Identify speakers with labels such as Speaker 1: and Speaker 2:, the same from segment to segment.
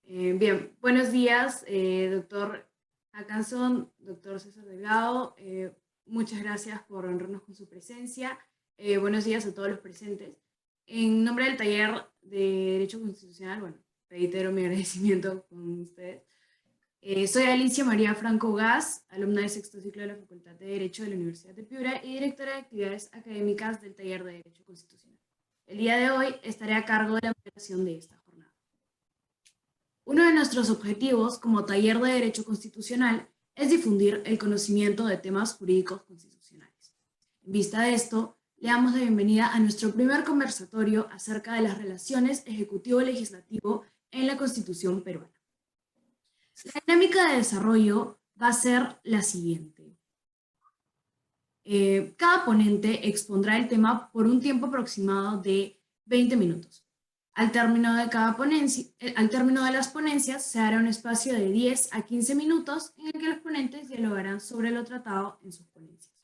Speaker 1: Bien, buenos días, doctor Hackanson, doctor César Delgado. Muchas gracias por honrarnos con su presencia. Buenos días a todos los presentes. En nombre del taller de Derecho Constitucional, bueno, reitero mi agradecimiento con ustedes. Soy Alicia María Franco Gas, alumna de sexto ciclo de la Facultad de Derecho de la Universidad de Piura y directora de actividades académicas del taller de Derecho Constitucional. El día de hoy estaré a cargo de la moderación de esta jornada. Uno de nuestros objetivos como taller de Derecho Constitucional es difundir el conocimiento de temas jurídicos constitucionales. En vista de esto, le damos la bienvenida a nuestro primer conversatorio acerca de las relaciones ejecutivo-legislativo en la Constitución peruana. La dinámica de desarrollo va a ser la siguiente. Cada ponente expondrá el tema por un tiempo aproximado de 20 minutos. Al término de las ponencias, se hará un espacio de 10 a 15 minutos en el que los ponentes dialogarán sobre lo tratado en sus ponencias.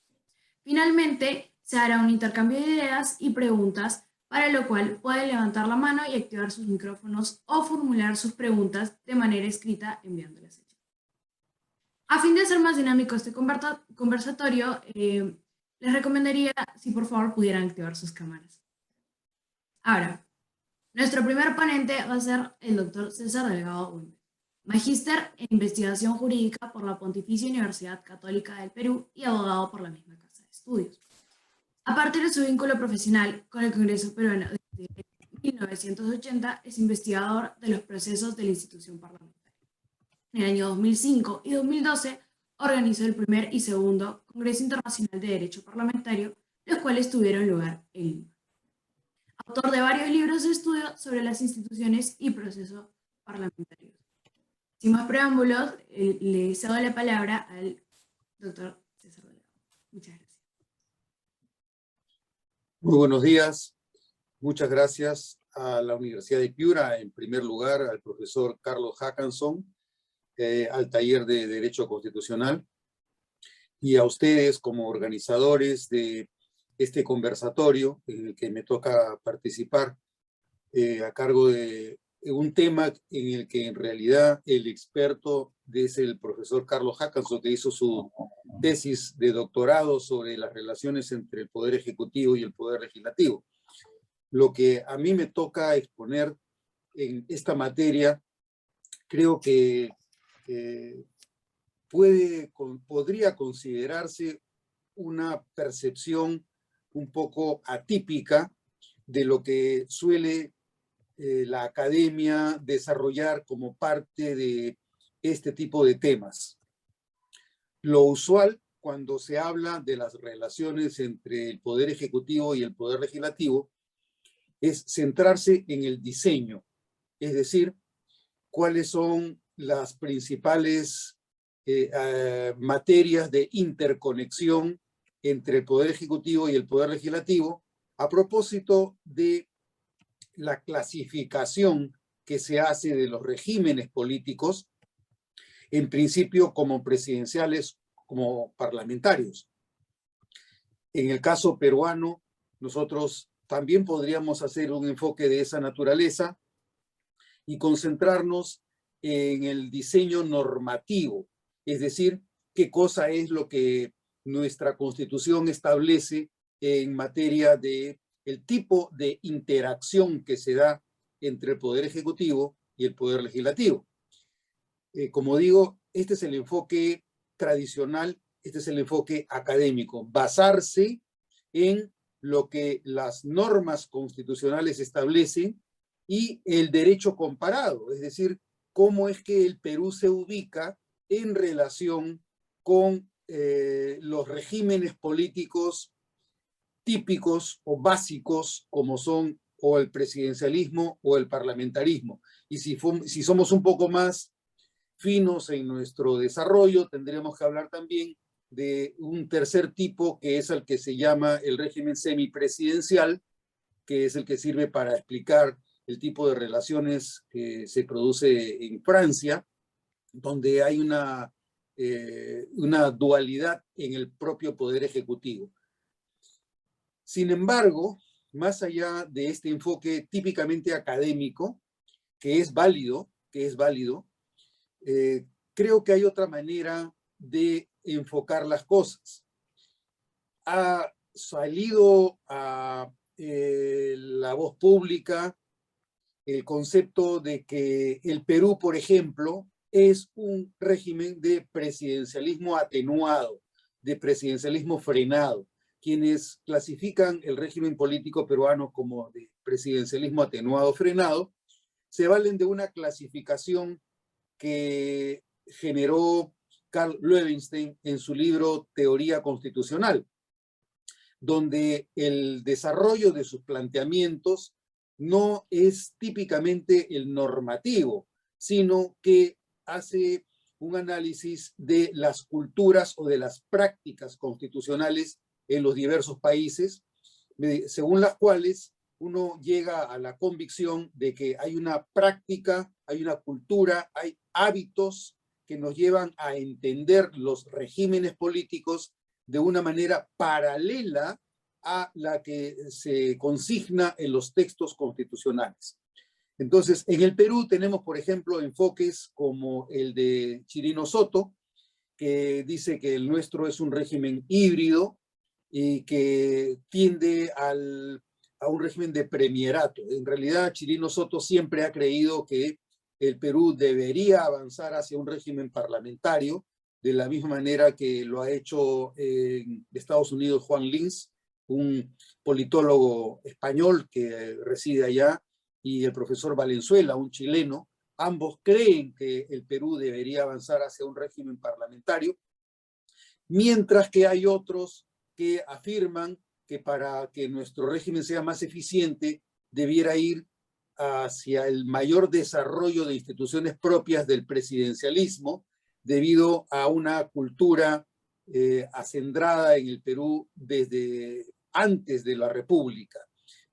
Speaker 1: Finalmente, se hará un intercambio de ideas y preguntas, para lo cual pueden levantar la mano y activar sus micrófonos o formular sus preguntas de manera escrita enviándolas a chat. A fin de hacer más dinámico este conversatorio, les recomendaría si por favor pudieran activar sus cámaras. Ahora, nuestro primer ponente va a ser el doctor César Delgado Ulmer, magíster en investigación jurídica por la Pontificia Universidad Católica del Perú y abogado por la misma casa de estudios. A partir de su vínculo profesional con el Congreso peruano desde 1980, es investigador de los procesos de la institución parlamentaria. En el año 2005 y 2012 organizó el primer y segundo Congreso Internacional de Derecho Parlamentario, los cuales tuvieron lugar en Lima. Autor de varios libros de estudio sobre las instituciones y procesos parlamentarios. Sin más preámbulos, le cedo la palabra al doctor César Delgado. Muchas gracias.
Speaker 2: Muy buenos días. Muchas gracias a la Universidad de Piura, en primer lugar al profesor Carlos Hackanson, al taller de Derecho Constitucional, y a ustedes como organizadores de este conversatorio en el que me toca participar a cargo de un tema en el que en realidad el experto es el profesor Carlos Hackanson, que hizo su tesis de doctorado sobre las relaciones entre el Poder Ejecutivo y el Poder Legislativo. Lo que a mí me toca exponer en esta materia, creo que podría considerarse una percepción un poco atípica de lo que suele la academia desarrollar como parte de este tipo de temas. Lo usual cuando se habla de las relaciones entre el Poder Ejecutivo y el Poder Legislativo es centrarse en el diseño, es decir, cuáles son las principales materias de interconexión entre el Poder Ejecutivo y el Poder Legislativo a propósito de la clasificación que se hace de los regímenes políticos, en principio como presidenciales, como parlamentarios. En el caso peruano, nosotros también podríamos hacer un enfoque de esa naturaleza y concentrarnos en el diseño normativo, es decir, qué cosa es lo que nuestra Constitución establece en materia de el tipo de interacción que se da entre el Poder Ejecutivo y el Poder Legislativo. Como digo, este es el enfoque tradicional, este es el enfoque académico, basarse en lo que las normas constitucionales establecen y el derecho comparado, es decir, cómo es que el Perú se ubica en relación con los regímenes políticos típicos o básicos como son o el presidencialismo o el parlamentarismo. Y si somos un poco más finos en nuestro desarrollo, tendremos que hablar también de un tercer tipo que es el que se llama el régimen semipresidencial, que es el que sirve para explicar el tipo de relaciones que se produce en Francia, donde hay una dualidad en el propio poder ejecutivo. Sin embargo, más allá de este enfoque típicamente académico, que es válido, que es válido, creo que hay otra manera de enfocar las cosas. Ha salido a la voz pública el concepto de que el Perú, por ejemplo, es un régimen de presidencialismo atenuado, de presidencialismo frenado. Quienes clasifican el régimen político peruano como de presidencialismo atenuado frenado, se valen de una clasificación que generó Karl Loewenstein en su libro Teoría Constitucional, donde el desarrollo de sus planteamientos no es típicamente el normativo, sino que hace un análisis de las culturas o de las prácticas constitucionales en los diversos países, según las cuales uno llega a la convicción de que hay una práctica, hay una cultura, hay hábitos que nos llevan a entender los regímenes políticos de una manera paralela a la que se consigna en los textos constitucionales. Entonces, en el Perú tenemos, por ejemplo, enfoques como el de Chirino Soto, que dice que el nuestro es un régimen híbrido y que tiende a un régimen de premierato. En realidad, Chirino Soto siempre ha creído que el Perú debería avanzar hacia un régimen parlamentario, de la misma manera que lo ha hecho en Estados Unidos Juan Lins, un politólogo español que reside allá, y el profesor Valenzuela, un chileno. Ambos creen que el Perú debería avanzar hacia un régimen parlamentario, mientras que hay otros que afirman que para que nuestro régimen sea más eficiente, debiera ir hacia el mayor desarrollo de instituciones propias del presidencialismo, debido a una cultura acendrada en el Perú desde antes de la República.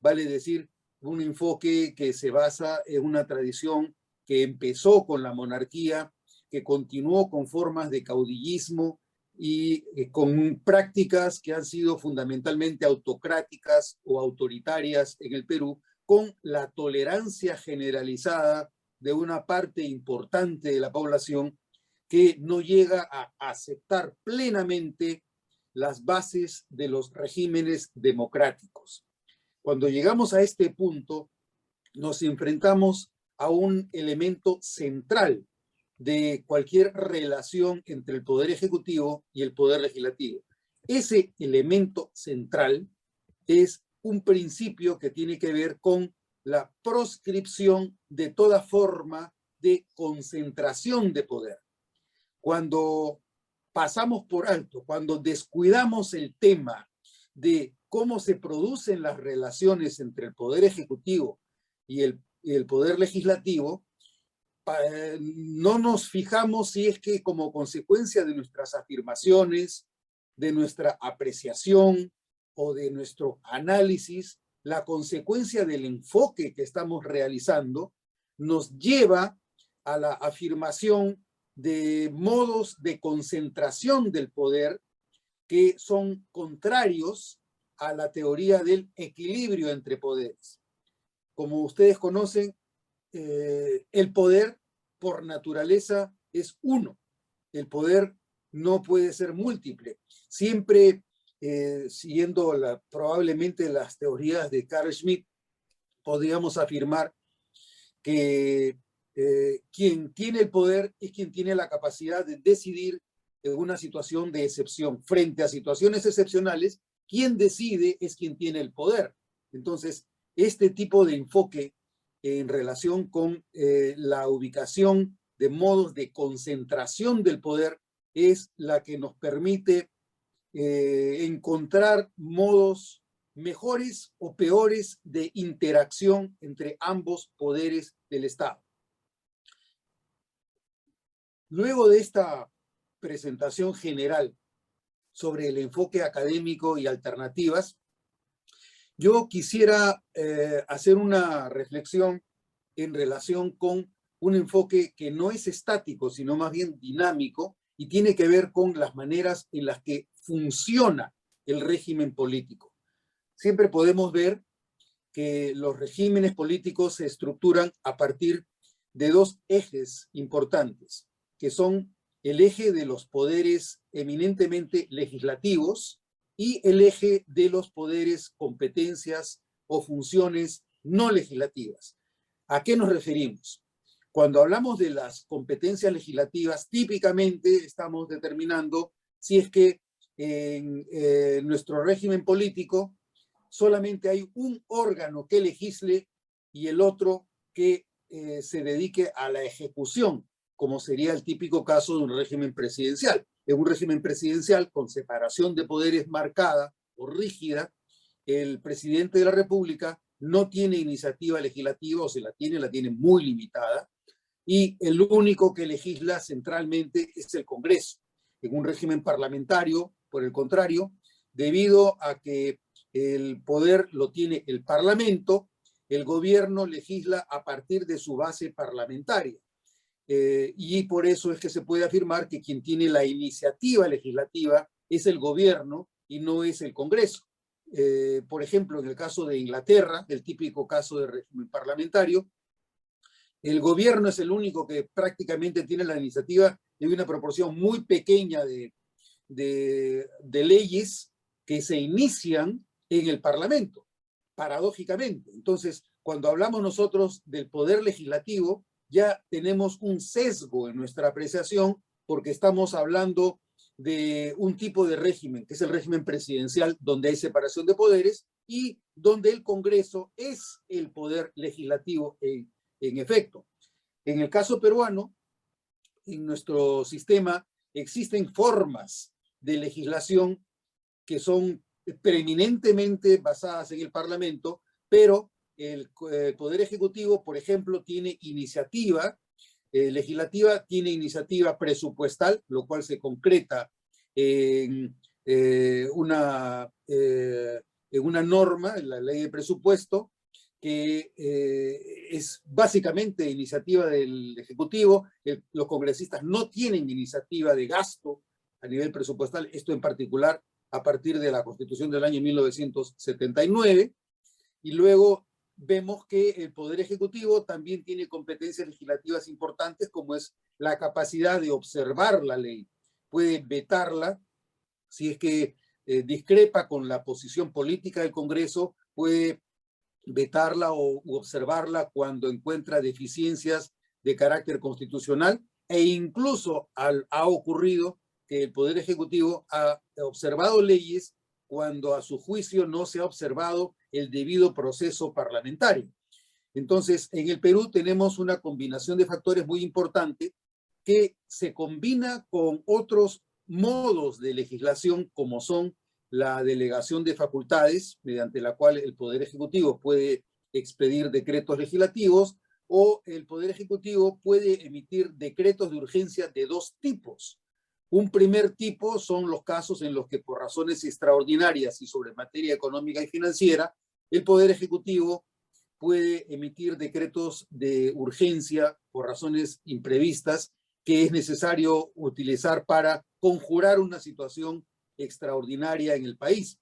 Speaker 2: Vale decir, un enfoque que se basa en una tradición que empezó con la monarquía, que continuó con formas de caudillismo y con prácticas que han sido fundamentalmente autocráticas o autoritarias en el Perú, con la tolerancia generalizada de una parte importante de la población que no llega a aceptar plenamente las bases de los regímenes democráticos. Cuando llegamos a este punto, nos enfrentamos a un elemento central de cualquier relación entre el Poder Ejecutivo y el Poder Legislativo. Ese elemento central es un principio que tiene que ver con la proscripción de toda forma de concentración de poder. Cuando pasamos por alto, cuando descuidamos el tema de cómo se producen las relaciones entre el Poder Ejecutivo y el Poder Legislativo, no nos fijamos si es que como consecuencia de nuestras afirmaciones, de nuestra apreciación o de nuestro análisis, la consecuencia del enfoque que estamos realizando nos lleva a la afirmación de modos de concentración del poder que son contrarios a la teoría del equilibrio entre poderes. Como ustedes conocen, el poder por naturaleza es uno. El poder no puede ser múltiple. Siempre siguiendo probablemente las teorías de Carl Schmitt, podríamos afirmar que quien tiene el poder es quien tiene la capacidad de decidir en una situación de excepción. Frente a situaciones excepcionales, quien decide es quien tiene el poder. Entonces, este tipo de enfoque en relación con la ubicación de modos de concentración del poder es la que nos permite encontrar modos mejores o peores de interacción entre ambos poderes del Estado. Luego de esta presentación general sobre el enfoque académico y alternativas, yo quisiera hacer una reflexión en relación con un enfoque que no es estático, sino más bien dinámico, y tiene que ver con las maneras en las que funciona el régimen político. Siempre podemos ver que los regímenes políticos se estructuran a partir de dos ejes importantes, que son el eje de los poderes eminentemente legislativos y el eje de los poderes, competencias o funciones no legislativas. ¿A qué nos referimos? Cuando hablamos de las competencias legislativas, típicamente estamos determinando si es que en nuestro régimen político solamente hay un órgano que legisle y el otro que se dedique a la ejecución, como sería el típico caso de un régimen presidencial. En un régimen presidencial con separación de poderes marcada o rígida, el presidente de la República no tiene iniciativa legislativa, o si la tiene muy limitada, y el único que legisla centralmente es el Congreso. En un régimen parlamentario, por el contrario, debido a que el poder lo tiene el Parlamento, el gobierno legisla a partir de su base parlamentaria. Y por eso es que se puede afirmar que quien tiene la iniciativa legislativa es el gobierno y no es el Congreso. Por ejemplo, en el caso de Inglaterra, el típico caso de régimen parlamentario, el gobierno es el único que prácticamente tiene la iniciativa de una proporción muy pequeña de leyes que se inician en el Parlamento, paradójicamente. Entonces, cuando hablamos nosotros del poder legislativo, ya tenemos un sesgo en nuestra apreciación porque estamos hablando de un tipo de régimen, que es el régimen presidencial, donde hay separación de poderes y donde el Congreso es el poder legislativo en efecto. En el caso peruano, en nuestro sistema existen formas de legislación que son preeminentemente basadas en el Parlamento, pero el Poder Ejecutivo, por ejemplo, tiene iniciativa legislativa, tiene iniciativa presupuestal, lo cual se concreta en una norma, en la ley de presupuesto, que es básicamente iniciativa del Ejecutivo. Los congresistas no tienen iniciativa de gasto a nivel presupuestal, esto en particular a partir de la Constitución del año 1979, y luego vemos que el Poder Ejecutivo también tiene competencias legislativas importantes, como es la capacidad de observar la ley. Puede vetarla si es que discrepa con la posición política del Congreso, puede vetarla u observarla cuando encuentra deficiencias de carácter constitucional, e incluso ha ocurrido que el Poder Ejecutivo ha observado leyes cuando a su juicio no se ha observado el debido proceso parlamentario. Entonces, en el Perú tenemos una combinación de factores muy importante que se combina con otros modos de legislación, como son la delegación de facultades, mediante la cual el Poder Ejecutivo puede expedir decretos legislativos, o el Poder Ejecutivo puede emitir decretos de urgencia de dos tipos. Un primer tipo son los casos en los que por razones extraordinarias y sobre materia económica y financiera, el Poder Ejecutivo puede emitir decretos de urgencia por razones imprevistas que es necesario utilizar para conjurar una situación extraordinaria en el país.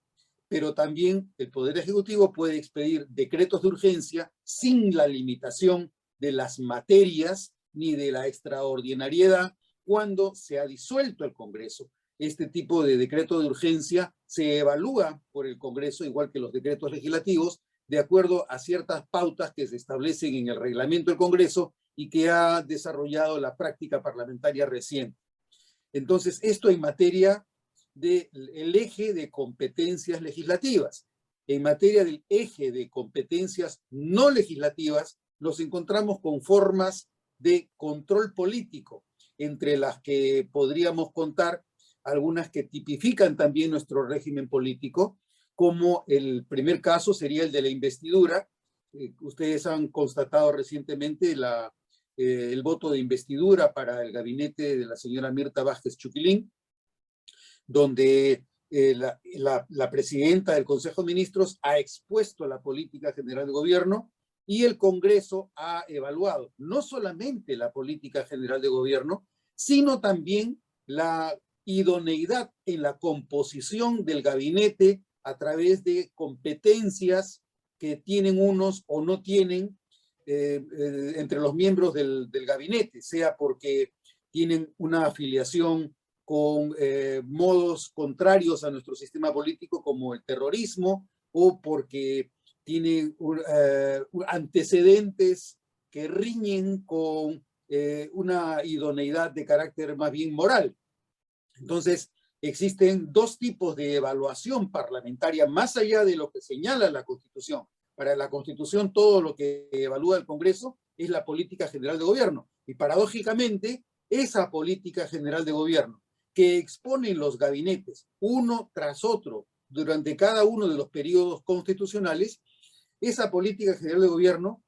Speaker 2: Pero también el Poder Ejecutivo puede expedir decretos de urgencia sin la limitación de las materias ni de la extraordinariedad cuando se ha disuelto el Congreso. Este tipo de decreto de urgencia se evalúa por el Congreso, igual que los decretos legislativos, de acuerdo a ciertas pautas que se establecen en el reglamento del Congreso y que ha desarrollado la práctica parlamentaria reciente. Entonces, esto en materia del eje de competencias legislativas. En materia del eje de competencias no legislativas, nos encontramos con formas de control político, entre las que podríamos contar algunas que tipifican también nuestro régimen político, como el primer caso sería el de la investidura. Ustedes han constatado recientemente el voto de investidura para el gabinete de la señora Mirta Vázquez Chuquilín, donde la presidenta del Consejo de Ministros ha expuesto la política general de gobierno y el Congreso ha evaluado no solamente la política general de gobierno, sino también la idoneidad en la composición del gabinete a través de competencias que tienen unos o no tienen entre los miembros del gabinete, sea porque tienen una afiliación con modos contrarios a nuestro sistema político como el terrorismo, o porque tienen antecedentes que riñen con una idoneidad de carácter más bien moral. Entonces, existen dos tipos de evaluación parlamentaria, más allá de lo que señala la Constitución. Para la Constitución, todo lo que evalúa el Congreso es la política general de gobierno. Y paradójicamente, esa política general de gobierno que exponen los gabinetes uno tras otro durante cada uno de los periodos constitucionales, esa política general de gobierno,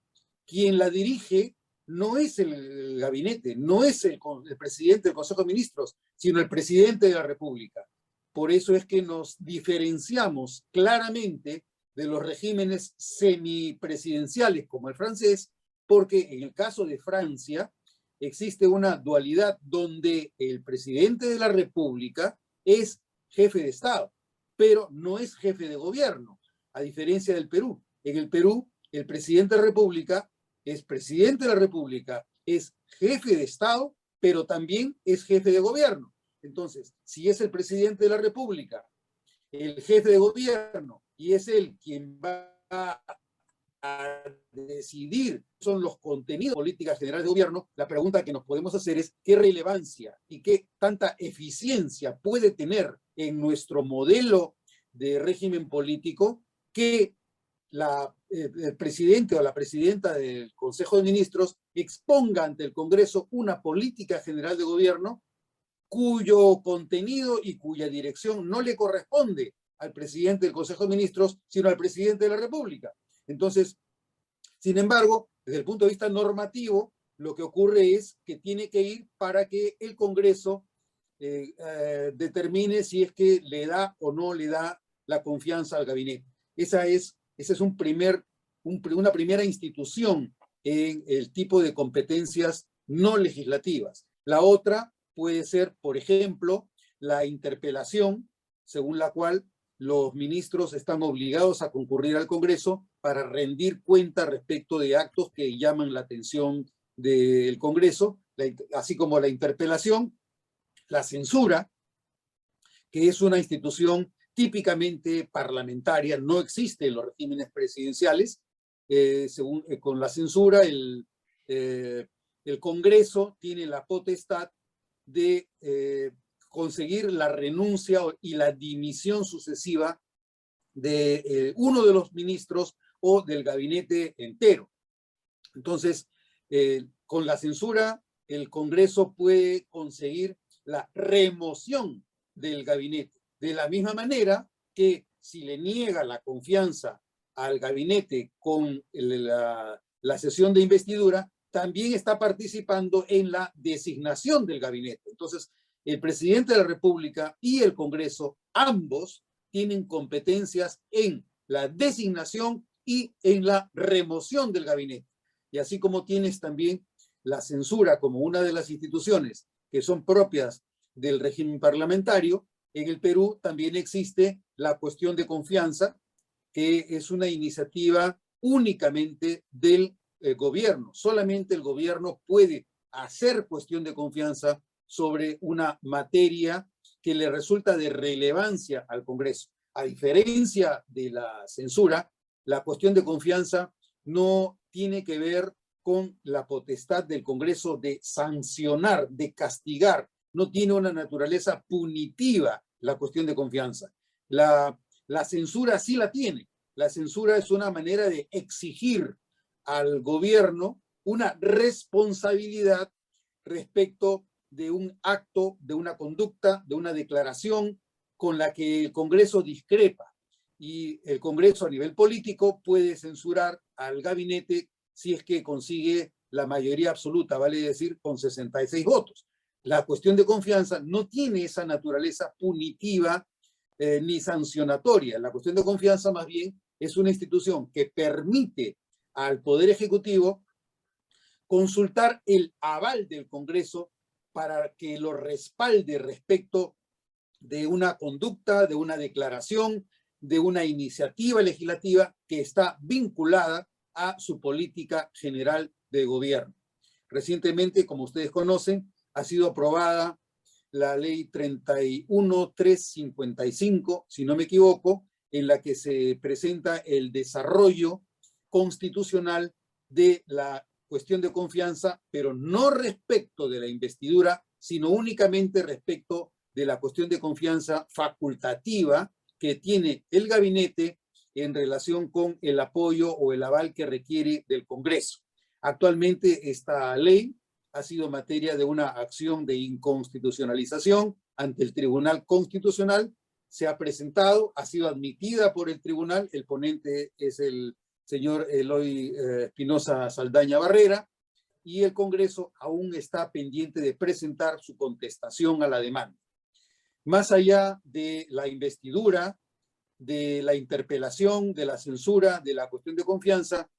Speaker 2: quien la dirige no es el gabinete, no es el presidente del Consejo de Ministros, sino el presidente de la República. Por eso es que nos diferenciamos claramente de los regímenes semipresidenciales como el francés, porque en el caso de Francia existe una dualidad donde el presidente de la República es jefe de Estado, pero no es jefe de gobierno, a diferencia del Perú. En el Perú, el presidente de la República es presidente de la República, es jefe de Estado, pero también es jefe de gobierno. Entonces, si es el presidente de la República, el jefe de gobierno, y es él quien va a decidir son los contenidos de política general de gobierno, la pregunta que nos podemos hacer es qué relevancia y qué tanta eficiencia puede tener en nuestro modelo de régimen político que el presidente o la presidenta del Consejo de Ministros exponga ante el Congreso una política general de gobierno cuyo contenido y cuya dirección no le corresponde al presidente del Consejo de Ministros, sino al presidente de la República. Entonces, sin embargo, desde el punto de vista normativo, lo que ocurre es que tiene que ir para que el Congreso determine si es que le da o no le da la confianza al gabinete. Esa es una primera institución en el tipo de competencias no legislativas. La otra puede ser, por ejemplo, la interpelación, según la cual los ministros están obligados a concurrir al Congreso para rendir cuenta respecto de actos que llaman la atención del Congreso, así como la interpelación, la censura, que es una institución típicamente parlamentaria, no existe en los regímenes presidenciales. Con la censura, el Congreso tiene la potestad de conseguir la renuncia y la dimisión sucesiva de uno de los ministros o del gabinete entero. Entonces, con la censura, el Congreso puede conseguir la remoción del gabinete. De la misma manera que si le niega la confianza al gabinete con la sesión de investidura, también está participando en la designación del gabinete. Entonces, el presidente de la República y el Congreso, ambos tienen competencias en la designación y en la remoción del gabinete. Y así como tienes también la censura como una de las instituciones que son propias del régimen parlamentario, en el Perú también existe la cuestión de confianza, que es una iniciativa únicamente del gobierno. Solamente el gobierno puede hacer cuestión de confianza sobre una materia que le resulta de relevancia al Congreso. A diferencia de la censura, la cuestión de confianza no tiene que ver con la potestad del Congreso de sancionar, de castigar. No tiene una naturaleza punitiva la cuestión de confianza. La censura sí la tiene. La censura es una manera de exigir al gobierno una responsabilidad respecto de un acto, de una conducta, de una declaración con la que el Congreso discrepa. Y el Congreso a nivel político puede censurar al gabinete si es que consigue la mayoría absoluta, vale decir, con 66 votos. La cuestión de confianza no tiene esa naturaleza punitiva ni sancionatoria. La cuestión de confianza más bien es una institución que permite al Poder Ejecutivo consultar el aval del Congreso para que lo respalde respecto de una conducta, de una declaración, de una iniciativa legislativa que está vinculada a su política general de gobierno. Recientemente, como ustedes conocen, ha sido aprobada la ley 31355, si no me equivoco, en la que se presenta el desarrollo constitucional de la cuestión de confianza, pero no respecto de la investidura, sino únicamente respecto de la cuestión de confianza facultativa que tiene el gabinete en relación con el apoyo o el aval que requiere del Congreso. Actualmente esta ley ha sido materia de una acción de inconstitucionalización ante el Tribunal Constitucional. Se ha presentado, ha sido admitida por el tribunal, el ponente es el señor Eloy Espinosa Saldaña Barrera, y el Congreso aún está pendiente de presentar su contestación a la demanda. Más allá de la investidura, de la interpelación, de la censura, de la cuestión de confianza,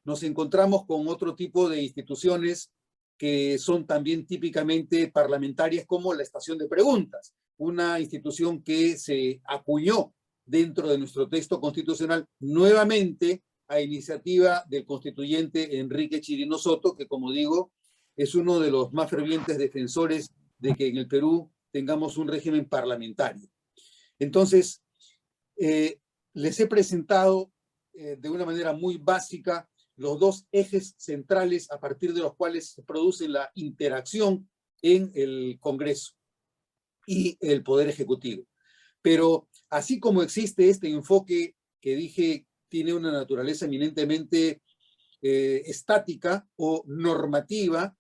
Speaker 2: nos encontramos con otro tipo de instituciones que son también típicamente parlamentarias, como la estación de preguntas, una institución que se acuñó dentro de nuestro texto constitucional nuevamente a iniciativa del constituyente Enrique Chirino Soto, que, como digo, es uno de los más fervientes defensores de que en el Perú tengamos un régimen parlamentario. Entonces, les he presentado de una manera muy básica los dos ejes centrales a partir de los cuales se produce la interacción en el Congreso y el Poder Ejecutivo. Pero así como existe este enfoque que dije tiene una naturaleza eminentemente estática o normativa,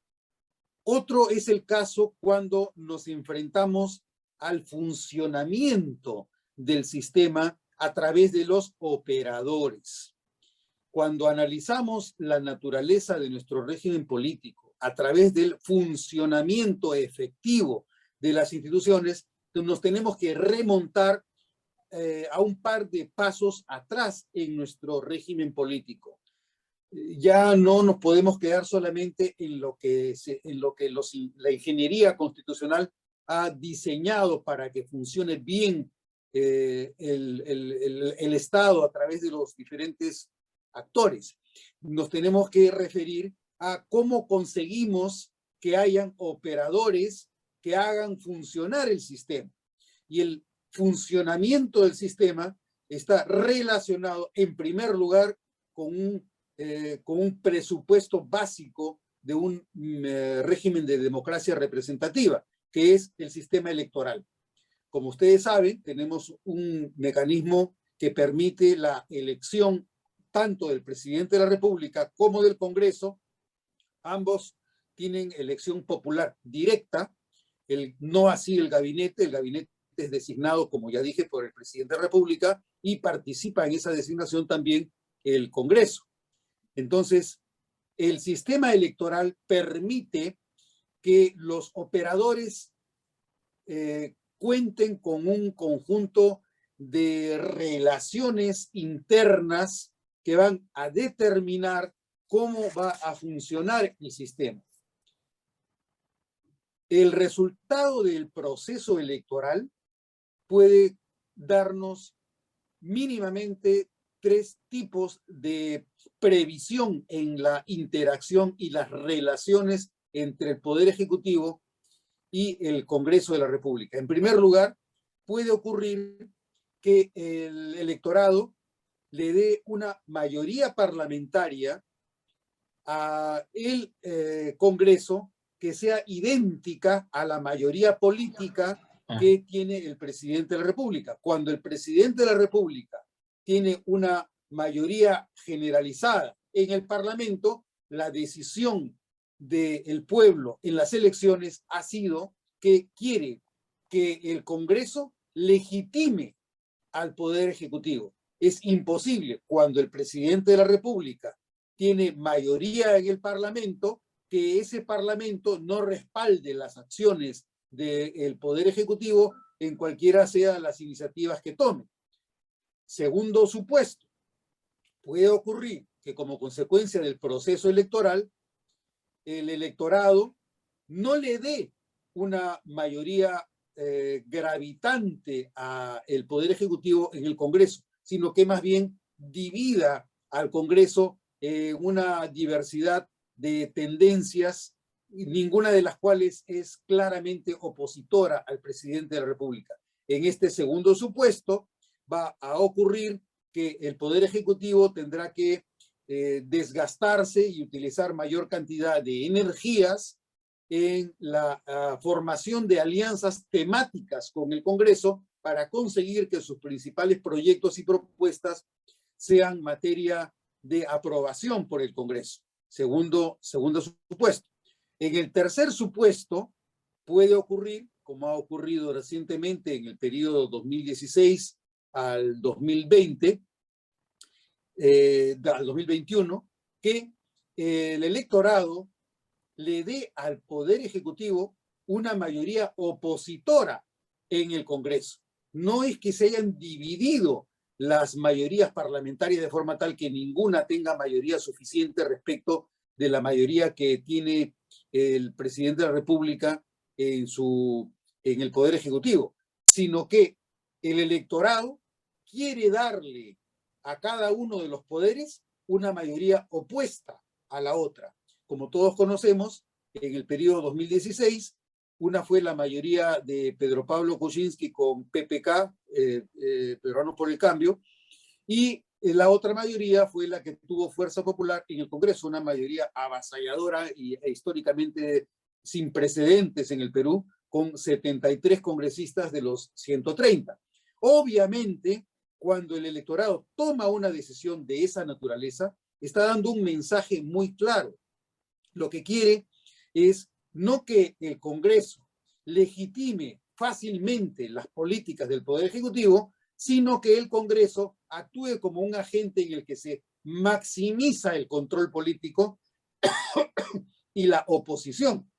Speaker 2: otro es el caso cuando nos enfrentamos al funcionamiento del sistema a través de los operadores. Cuando analizamos la naturaleza de nuestro régimen político a través del funcionamiento efectivo de las instituciones, nos tenemos que remontar a un par de pasos atrás en nuestro régimen político. Ya no nos podemos quedar solamente en lo que la ingeniería constitucional ha diseñado para que funcione bien el Estado a través de los diferentes actores. Nos tenemos que referir a cómo conseguimos que hayan operadores que hagan funcionar el sistema. Y el funcionamiento del sistema está relacionado, en primer lugar, con un presupuesto básico de un régimen de democracia representativa, que es el sistema electoral. Como ustedes saben, tenemos un mecanismo que permite la elección tanto del presidente de la República como del Congreso. Ambos tienen elección popular directa, no así el gabinete. El gabinete es designado, como ya dije, por el presidente de la República y participa en esa designación también el Congreso. Entonces, el sistema electoral permite que los operadores cuenten con un conjunto de relaciones internas que van a determinar cómo va a funcionar el sistema. El resultado del proceso electoral puede darnos mínimamente tres tipos de previsión en la interacción y las relaciones entre el Poder Ejecutivo y el Congreso de la República. En primer lugar, puede ocurrir que el electorado le dé una mayoría parlamentaria al Congreso que sea idéntica a la mayoría política que tiene el presidente de la República. Cuando el presidente de la República tiene una mayoría generalizada en el Parlamento, la decisión del pueblo en las elecciones ha sido que quiere que el Congreso legitime al Poder Ejecutivo. Es imposible, cuando el presidente de la República tiene mayoría en el Parlamento, que ese Parlamento no respalde las acciones del Poder Ejecutivo en cualquiera sean las iniciativas que tome. Segundo supuesto, puede ocurrir que como consecuencia del proceso electoral, el electorado no le dé una mayoría gravitante al Poder Ejecutivo en el Congreso, sino que más bien divida al Congreso una diversidad de tendencias, ninguna de las cuales es claramente opositora al presidente de la República. En este segundo supuesto va a ocurrir que el Poder Ejecutivo tendrá que desgastarse y utilizar mayor cantidad de energías en la formación de alianzas temáticas con el Congreso para conseguir que sus principales proyectos y propuestas sean materia de aprobación por el Congreso. Segundo supuesto. En el tercer supuesto puede ocurrir, como ha ocurrido recientemente en el periodo 2016 al 2020, al 2021, que el electorado le dé al Poder Ejecutivo una mayoría opositora en el Congreso. No es que se hayan dividido las mayorías parlamentarias de forma tal que ninguna tenga mayoría suficiente respecto de la mayoría que tiene el presidente de la República en el Poder Ejecutivo, sino que el electorado quiere darle a cada uno de los poderes una mayoría opuesta a la otra. Como todos conocemos, en el periodo 2016, una fue la mayoría de Pedro Pablo Kuczynski con PPK, Peruanos por el Cambio, y la otra mayoría fue la que tuvo Fuerza Popular en el Congreso, una mayoría avasalladora e históricamente sin precedentes en el Perú, con 73 congresistas de los 130. Obviamente, cuando el electorado toma una decisión de esa naturaleza, está dando un mensaje muy claro. Lo que quiere es no que el Congreso legitime fácilmente las políticas del Poder Ejecutivo, sino que el Congreso actúe como un agente en el que se maximiza el control político y la oposición.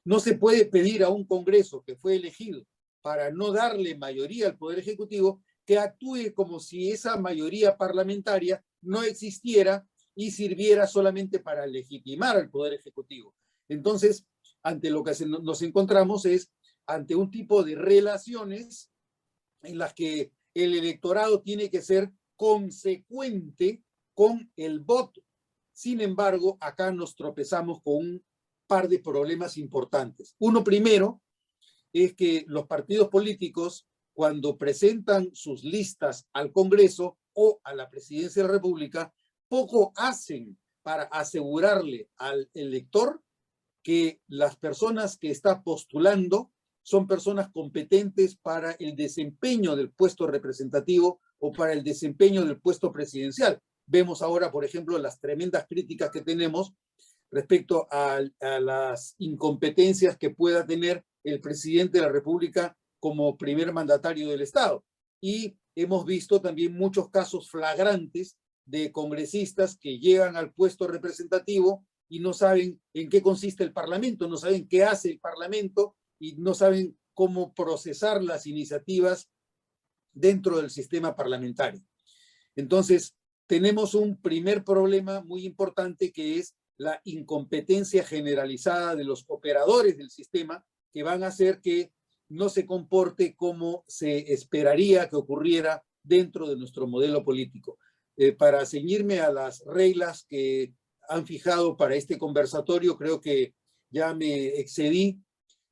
Speaker 2: No se puede pedir a un Congreso que fue elegido para no darle mayoría al Poder Ejecutivo que actúe como si esa mayoría parlamentaria no existiera y sirviera solamente para legitimar al Poder Ejecutivo. Entonces, ante lo que nos encontramos es ante un tipo de relaciones en las que el electorado tiene que ser consecuente con el voto. Sin embargo, acá nos tropezamos con un par de problemas importantes. Uno primero es que los partidos políticos, cuando presentan sus listas al Congreso o a la Presidencia de la República, poco hacen para asegurarle al elector que las personas que está postulando son personas competentes para el desempeño del puesto representativo o para el desempeño del puesto presidencial. Vemos ahora, por ejemplo, las tremendas críticas que tenemos respecto a las incompetencias que pueda tener el presidente de la República como primer mandatario del Estado. Y hemos visto también muchos casos flagrantes de congresistas que llegan al puesto representativo y no saben en qué consiste el Parlamento, no saben qué hace el Parlamento y no saben cómo procesar las iniciativas dentro del sistema parlamentario. Entonces, tenemos un primer problema muy importante que es la incompetencia generalizada de los operadores del sistema que van a hacer que no se comporte como se esperaría que ocurriera dentro de nuestro modelo político. Para ceñirme a las reglas que han fijado para este conversatorio, creo que ya me excedí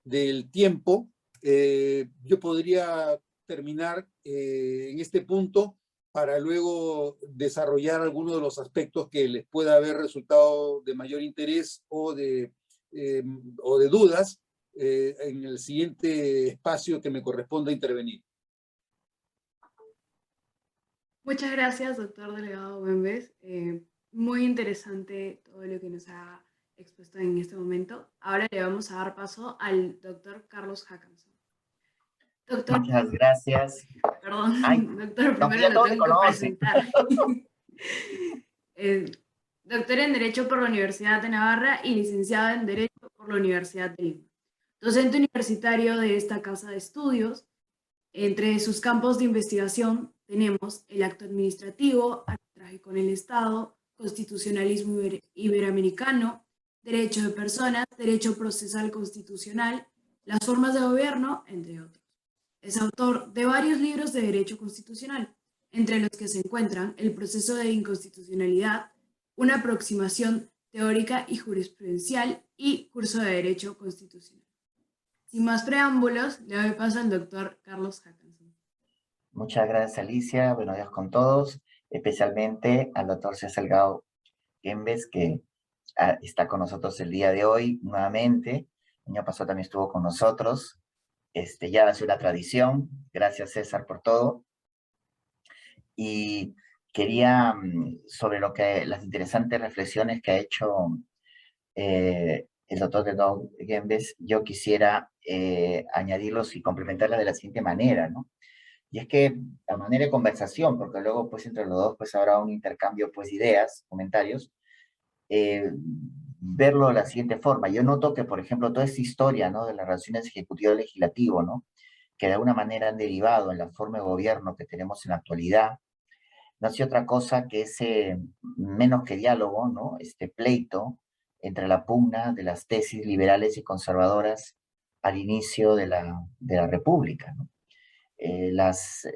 Speaker 2: del tiempo. Yo podría terminar en este punto para luego desarrollar algunos de los aspectos que les pueda haber resultado de mayor interés o de dudas en el siguiente espacio que me corresponda intervenir.
Speaker 1: Muchas gracias, doctor Delegado Güemes. Muy interesante todo lo que nos ha expuesto en este momento. Ahora le vamos a dar paso al doctor Carlos Hackanson. Doctor,
Speaker 3: muchas gracias.
Speaker 1: Perdón,
Speaker 3: Ay,
Speaker 1: doctor, primero lo tengo que presentar. Doctor en Derecho por la Universidad de Navarra y licenciado en Derecho por la Universidad de Lima. Docente universitario de esta casa de estudios. Entre sus campos de investigación tenemos el acto administrativo, arbitraje con el Estado, constitucionalismo iberoamericano, derecho de personas, derecho procesal constitucional, las formas de gobierno, entre otros. Es autor de varios libros de derecho constitucional, entre los que se encuentran El proceso de inconstitucionalidad, una aproximación teórica y jurisprudencial y curso de Derecho Constitucional. Sin más preámbulos, le doy paso al doctor Carlos Hackanson.
Speaker 3: Muchas gracias, Alicia. Buenos días con todos, especialmente al doctor César Salgado Gembes, que está con nosotros el día de hoy nuevamente. El año pasado también estuvo con nosotros. Ya ha sido una tradición. Gracias, César, por todo. Y quería, sobre las interesantes reflexiones que ha hecho el doctor Salgado Gembes, yo quisiera añadirlos y complementarlas de la siguiente manera, ¿no? Y es que a manera de conversación, porque luego pues entre los dos pues habrá un intercambio pues de ideas, comentarios, verlo de la siguiente forma. Yo noto que, por ejemplo, toda esta historia, ¿no?, de las relaciones ejecutivo-legislativo, ¿no?, que de alguna manera han derivado en la forma de gobierno que tenemos en la actualidad, no ha sido otra cosa que ese menos que diálogo, ¿no?, este pleito entre la pugna de las tesis liberales y conservadoras al inicio de la República, ¿no? Las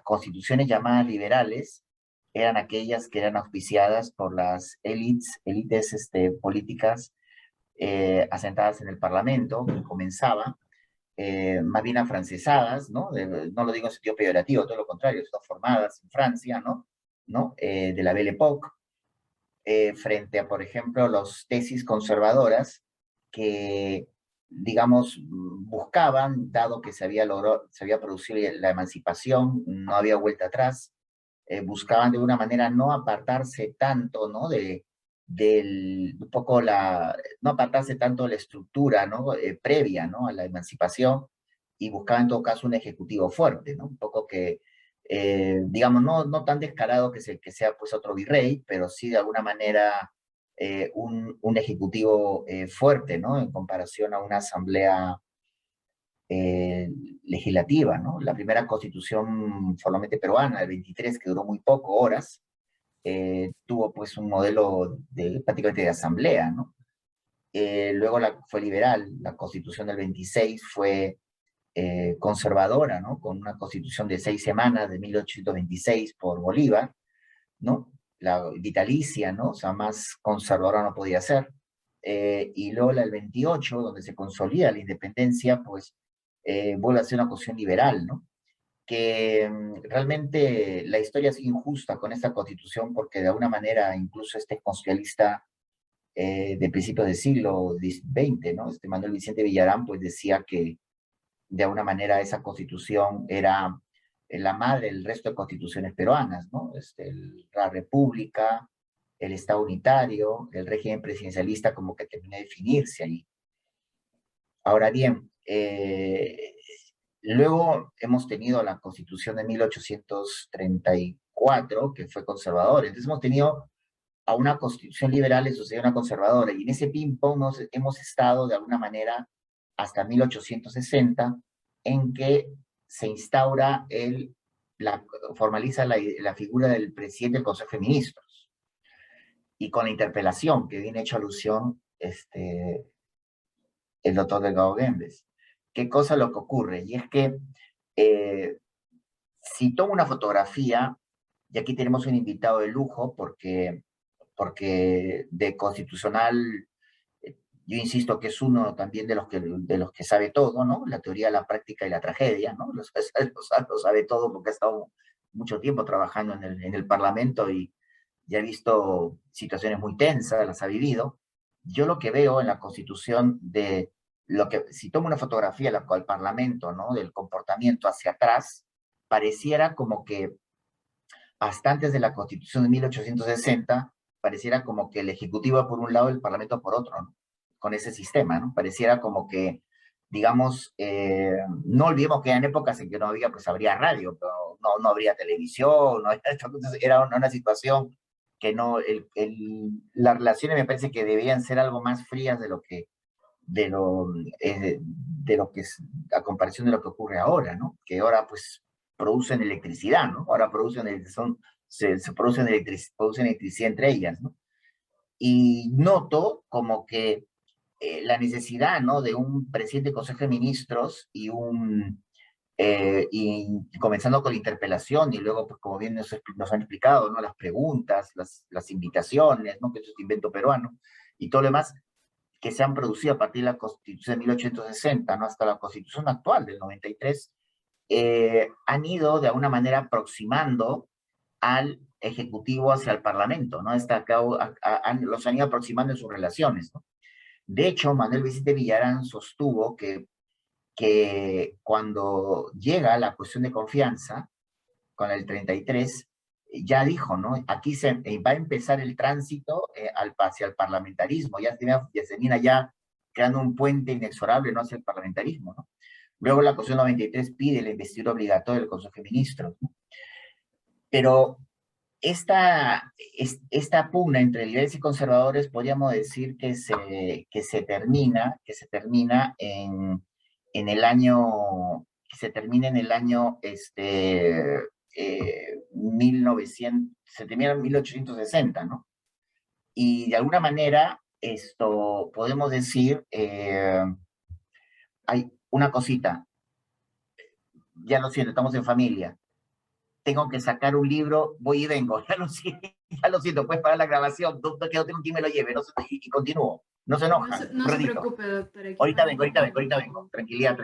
Speaker 3: constituciones llamadas liberales eran aquellas que eran auspiciadas por las élites políticas asentadas en el Parlamento, que comenzaban más bien afrancesadas, ¿no? No lo digo en sentido peyorativo, todo lo contrario, son formadas en Francia, ¿no? De la Belle Époque, frente a, por ejemplo, las tesis conservadoras que, digamos, buscaban, dado que se había producido la emancipación, no había vuelta atrás, buscaban de una manera no apartarse tanto, ¿no?, un poco no apartarse tanto de la estructura, ¿no?, previa, ¿no?, a la emancipación, y buscaban en todo caso un ejecutivo fuerte, ¿no?, un poco que, digamos, no tan descarado que sea pues otro virrey, pero sí de alguna manera un ejecutivo fuerte, ¿no?, en comparación a una asamblea legislativa, ¿no? La primera constitución formalmente peruana, el 23, que duró muy poco, horas, tuvo pues un modelo prácticamente de asamblea, ¿no? Luego fue liberal, la constitución del 26 fue conservadora, ¿no?, con una constitución de 6 semanas de 1826 por Bolívar, ¿no?, la vitalicia, ¿no?, o sea, más conservadora no podía ser. Y luego la del 28, donde se consolida la independencia, pues vuelve a ser una constitución liberal, ¿no? Que realmente la historia es injusta con esta constitución porque de alguna manera incluso este constitucionalista de principios del siglo XX, ¿no?, Manuel Vicente Villarán, pues decía que de alguna manera esa constitución era la madre del resto de constituciones peruanas, ¿no? La república, el Estado unitario, el régimen presidencialista como que terminó de definirse ahí. Ahora bien, luego hemos tenido la Constitución de 1834, que fue conservadora. Entonces hemos tenido a una Constitución liberal y sucedió una conservadora. Y en ese ping-pong hemos estado de alguna manera hasta 1860, en que se instaura formaliza la figura del presidente del Consejo de Ministros. Y con la interpelación, que viene hecho alusión el doctor Delgado Gembes. ¿Qué cosa lo que ocurre? Y es que si tomo una fotografía, y aquí tenemos un invitado de lujo, porque de constitucional, yo insisto que es uno también de los que sabe todo, ¿no? La teoría, la práctica y la tragedia, ¿no? Lo sabe todo porque ha estado mucho tiempo trabajando en el Parlamento y ya ha visto situaciones muy tensas, las ha vivido. Yo lo que veo en la Constitución si tomo una fotografía al Parlamento, ¿no?, del comportamiento hacia atrás, pareciera como que hasta antes de la Constitución de 1860, pareciera como que el Ejecutivo por un lado y el Parlamento por otro, ¿no?, con ese sistema, ¿no? Pareciera como que, digamos, no olvidemos que eran épocas en que no había, pues habría radio, pero no habría televisión, entonces era una situación que las relaciones me parece que debían ser algo más frías de lo que es, a comparación de lo que ocurre ahora, ¿no? Que ahora, pues, producen electricidad, ¿no? Ahora producen electricidad entre ellas, ¿no? Y noto como que la necesidad, ¿no?, de un presidente del Consejo de Ministros y un y comenzando con la interpelación y luego, pues como bien nos han explicado, ¿no? Las preguntas, las invitaciones, ¿no? Que eso es invento peruano, y todo lo demás que se han producido a partir de la Constitución de 1860, ¿no? Hasta la Constitución actual del 93, han ido de alguna manera aproximando al Ejecutivo hacia el Parlamento, ¿no? Los han ido aproximando en sus relaciones, ¿no? De hecho, Manuel Vicente Villarán sostuvo que cuando llega la cuestión de confianza, con el 33, ya dijo, ¿no? Aquí va a empezar el tránsito hacia el parlamentarismo, ya se viene ya creando un puente inexorable, ¿no? Hacia el parlamentarismo, ¿no? Luego la Constitución 93 pide la investidura obligatoria del Consejo de Ministros, ¿no? Pero esta pugna entre liberales y conservadores podríamos decir que se termina en el año, 1900, se termina en 1860, ¿no? Y de alguna manera, podemos decir, hay una cosita, ya lo siento, estamos en familia, tengo que sacar un libro, voy y vengo, ya lo siento, puedes parar la grabación, que no tengo quien me lo lleve, y continúo, no se enojan,
Speaker 1: No se preocupe, doctor. Aquí
Speaker 3: ahorita
Speaker 1: estamos.
Speaker 3: vengo, tranquilidad.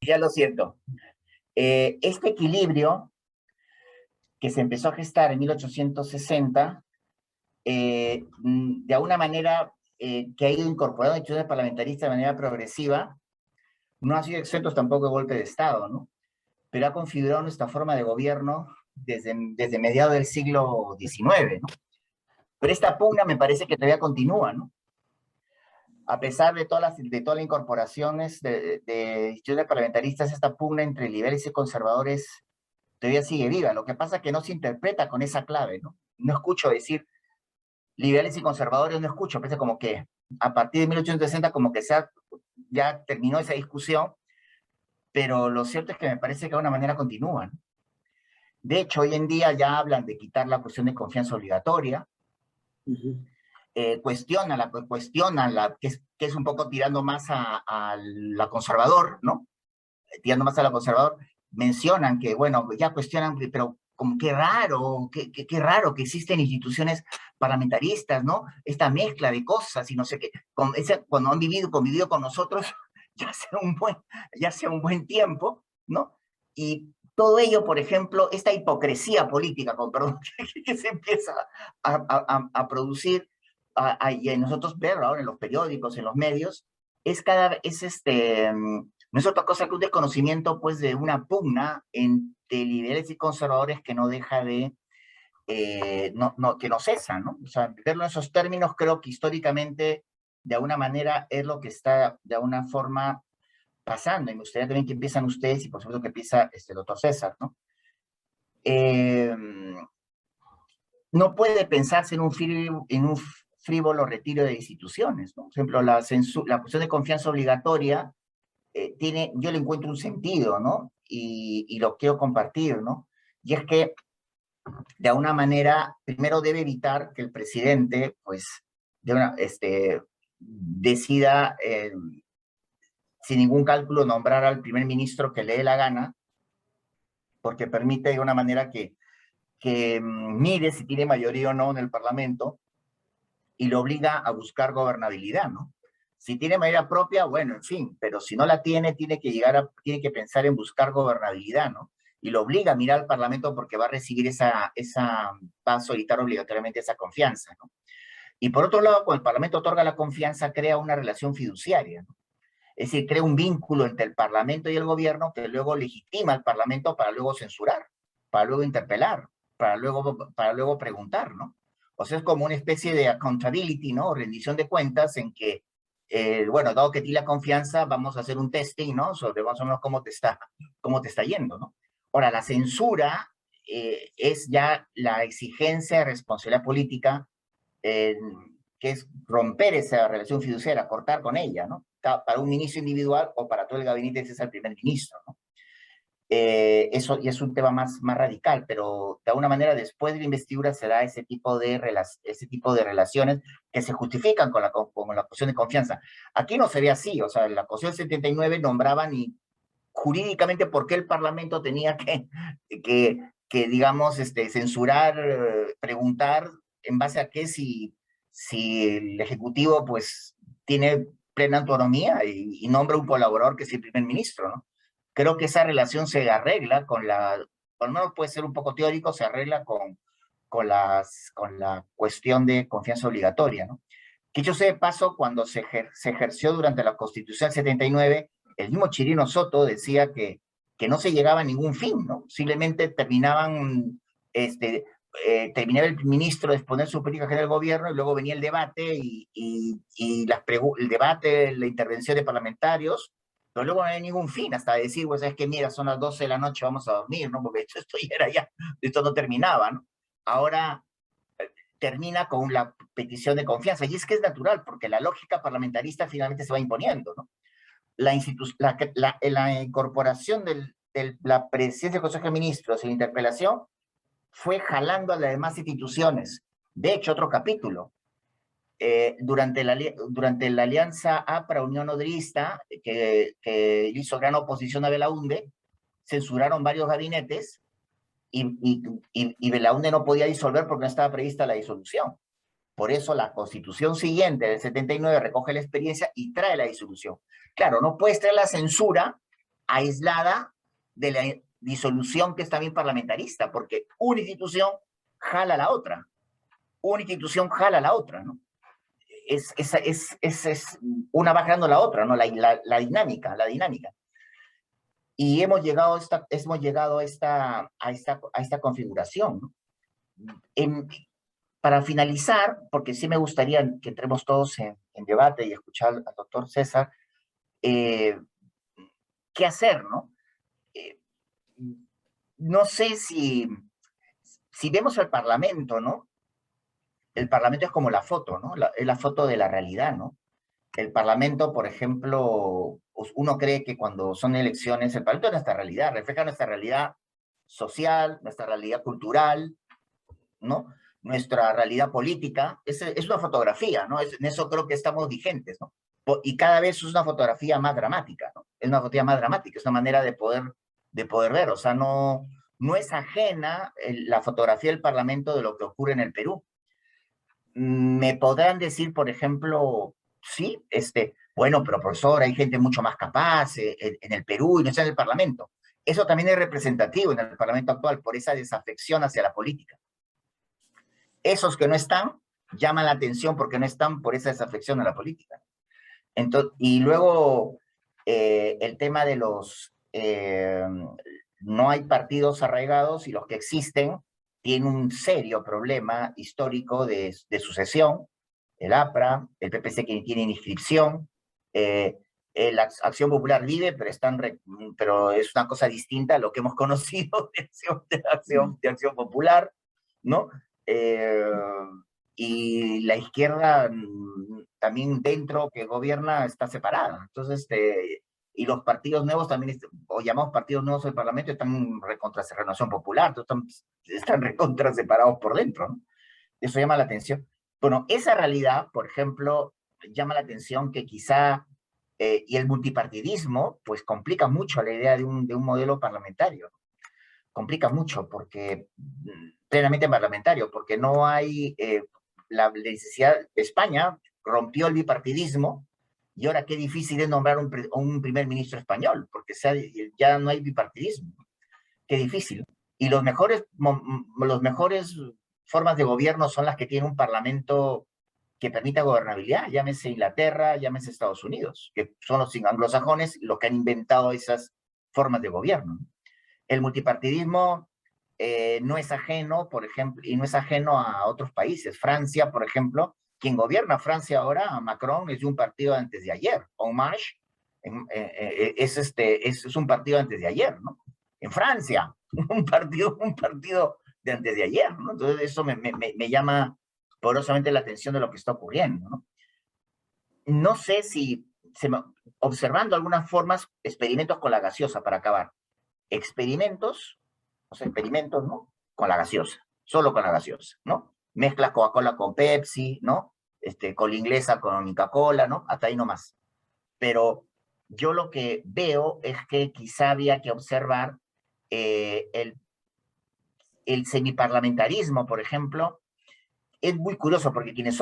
Speaker 3: Ya lo siento. Este equilibrio que se empezó a gestar en 1860, de alguna manera que ha ido incorporando instituciones parlamentaristas de manera progresiva, no ha sido exento tampoco de golpe de Estado, ¿no? Pero ha configurado nuestra forma de gobierno desde mediados del siglo XIX, ¿no? Pero esta pugna me parece que todavía continúa, ¿no? A pesar de todas las incorporaciones de instituciones parlamentaristas, esta pugna entre liberales y conservadores todavía sigue viva. Lo que pasa es que no se interpreta con esa clave, ¿no? No escucho decir liberales y conservadores, no escucho, parece como que a partir de 1860 como que ya terminó esa discusión, pero lo cierto es que me parece que de una manera continúa, ¿no? De hecho, hoy en día ya hablan de quitar la cuestión de confianza obligatoria, cuestionan que es un poco tirando más a la conservador, ¿no? Tirando más a la conservador, mencionan que, bueno, ya cuestionan, pero como qué raro que existen instituciones parlamentaristas, ¿no? Esta mezcla de cosas y no sé qué, cuando han convivido con nosotros ya hace un buen tiempo, ¿no? Y todo ello, por ejemplo, esta hipocresía política, perdón, que se empieza a producir y en nosotros verlo ahora en los periódicos, en los medios, no es otra cosa que un desconocimiento, pues, de una pugna entre liberales y conservadores que no deja de, que no cesa, ¿no? O sea, verlo en esos términos creo que históricamente, de alguna manera, es lo que está, de alguna forma, pasando. Y me gustaría también que empiezan ustedes y, por supuesto, que empieza el doctor César, ¿no? No puede pensarse en un frívolo retiro de instituciones, ¿no? Por ejemplo, la cuestión de confianza obligatoria yo le encuentro un sentido, ¿no? Y lo quiero compartir, ¿no? Y es que, de alguna manera, primero debe evitar que el presidente, pues, decida, sin ningún cálculo, nombrar al primer ministro que le dé la gana, porque permite de una manera que mire si tiene mayoría o no en el Parlamento y lo obliga a buscar gobernabilidad, ¿no? Si tiene mayoría propia, bueno, en fin, pero si no la tiene, tiene que pensar en buscar gobernabilidad, ¿no? Y lo obliga a mirar al Parlamento porque va a recibir va a solicitar obligatoriamente esa confianza, ¿no? Y por otro lado, cuando el Parlamento otorga la confianza, crea una relación fiduciaria, ¿no? Es decir, crea un vínculo entre el Parlamento y el gobierno que luego legitima al Parlamento para luego censurar, para luego interpelar, para luego preguntar, ¿no? O sea, es como una especie de accountability, ¿no? Rendición de cuentas en que, bueno, dado que tiene la confianza, vamos a hacer un testing, ¿no? Sobre más o menos cómo te está yendo, ¿no? Ahora, la censura es ya la exigencia de responsabilidad política, que es romper esa relación fiduciaria, cortar con ella, ¿no? Para un ministro individual o para todo el gabinete, ese es el primer ministro, ¿no? Eso y es un tema más radical, pero de alguna manera después de la investidura se da ese tipo de relaciones que se justifican con la cuestión de confianza. Aquí no se ve así, o sea, en la Constitución del 79 nombraban y jurídicamente por qué el Parlamento tenía que digamos, censurar, preguntar en base a qué si el Ejecutivo pues tiene plena autonomía y nombra un colaborador que es el primer ministro, ¿no? Creo que esa relación se arregla por lo menos puede ser un poco teórico, se arregla con la cuestión de confianza obligatoria, ¿no? Que yo sé de paso, cuando se ejerció durante la Constitución del 79, el mismo Chirino Soto decía que no se llegaba a ningún fin, ¿no? Simplemente terminaba el ministro de exponer su política general del gobierno y luego venía el debate el debate, la intervención de parlamentarios, pero luego no hay ningún fin, hasta decir, pues es que mira, son las 12 de la noche, vamos a dormir, ¿no? Porque esto no terminaba, ¿no? Ahora termina con la petición de confianza, y es que es natural, porque la lógica parlamentarista finalmente se va imponiendo, ¿no? La incorporación de la presidencia del Consejo de Ministros en la interpelación fue jalando a las demás instituciones. De hecho, otro capítulo, durante la alianza APRA-Unión Odrista, que hizo gran oposición a Belaunde, censuraron varios gabinetes y Belaunde no podía disolver porque no estaba prevista la disolución. Por eso la Constitución siguiente del 79 recoge la experiencia y trae la disolución. Claro, no puedes traer la censura aislada de la disolución que es también parlamentarista, porque una institución jala a la otra. Una institución jala a la otra, ¿no? Una va jalando a la otra, ¿no? La dinámica. Y hemos llegado a esta configuración, ¿no? Para finalizar, porque sí me gustaría que entremos todos en debate y escuchar al doctor César, ¿qué hacer, no? No sé si vemos al Parlamento, ¿no? El Parlamento es como la foto, ¿no? Es la foto de la realidad, ¿no? El Parlamento, por ejemplo, uno cree que cuando son elecciones, el Parlamento es nuestra realidad, refleja nuestra realidad social, nuestra realidad cultural, ¿no? Nuestra realidad política, es una fotografía, ¿no? En eso creo que estamos vigentes, ¿no? Y cada vez es una fotografía más dramática, ¿no? Es una fotografía más dramática, es una manera de poder ver, o sea, no es ajena la fotografía del Parlamento de lo que ocurre en el Perú. Me podrán decir, por ejemplo, sí, bueno, pero profesor, hay gente mucho más capaz en el Perú y no está en el Parlamento. Eso también es representativo en el Parlamento actual por esa desafección hacia la política. Esos que no están llaman la atención porque no están por esa desafección a la política. Entonces, y luego el tema de no hay partidos arraigados y los que existen tienen un serio problema histórico de sucesión. El APRA, el PPC que tiene inscripción, la Acción Popular vive, pero es una cosa distinta a lo que hemos conocido de acción popular, ¿no? Y la izquierda también dentro que gobierna está separada. Entonces, y los partidos nuevos también, o llamados partidos nuevos del Parlamento, están recontra Renovación Popular, están recontra separados por dentro, ¿no? Eso llama la atención. Bueno, esa realidad, por ejemplo, llama la atención que quizá, y el multipartidismo, pues complica mucho la idea de un modelo parlamentario. Complica mucho porque plenamente parlamentario, porque no hay la necesidad. España rompió el bipartidismo y ahora qué difícil es nombrar un primer ministro español, porque ya no hay bipartidismo. Qué difícil. Y los mejores formas de gobierno son las que tiene un parlamento que permita gobernabilidad, llámese Inglaterra, llámese Estados Unidos, que son los anglosajones los que han inventado esas formas de gobierno. El multipartidismo no es ajeno, por ejemplo, y no es ajeno a otros países. Francia, por ejemplo, quien gobierna Francia ahora, Macron, es de un partido antes de ayer. En Marche es un partido antes de ayer, ¿no? En Francia, un partido de antes de ayer, ¿no? Entonces eso me llama poderosamente la atención de lo que está ocurriendo, ¿no? No sé si, observando algunas formas, experimentos con la gaseosa para acabar. Experimentos, ¿no? Con la gaseosa, solo con la gaseosa, ¿no? Mezclas Coca-Cola con Pepsi, ¿no? Cola inglesa con Coca-Cola, ¿no? Hasta ahí nomás. Pero yo lo que veo es que quizá había que observar el semiparlamentarismo, por ejemplo. Es muy curioso porque quienes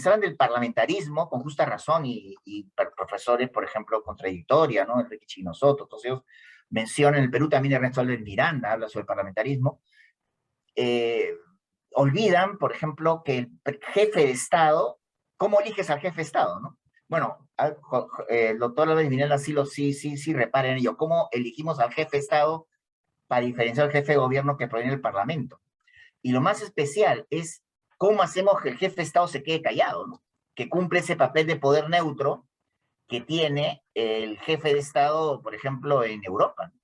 Speaker 3: hablan del parlamentarismo con justa razón y profesores, por ejemplo, contradictoria, ¿no? Enrique Chino Soto, todos ellos mencionan, en el Perú también Ernesto Álvarez Miranda habla sobre el parlamentarismo, olvidan, por ejemplo, que el jefe de Estado, ¿cómo eliges al jefe de Estado, no? Bueno, el doctor Álvarez Miranda sí repara en ello. ¿Cómo elegimos al jefe de Estado para diferenciar al jefe de gobierno que proviene del Parlamento? Y lo más especial es cómo hacemos que el jefe de Estado se quede callado, ¿no? Que cumple ese papel de poder neutro que tiene el jefe de Estado, por ejemplo, en Europa, ¿no?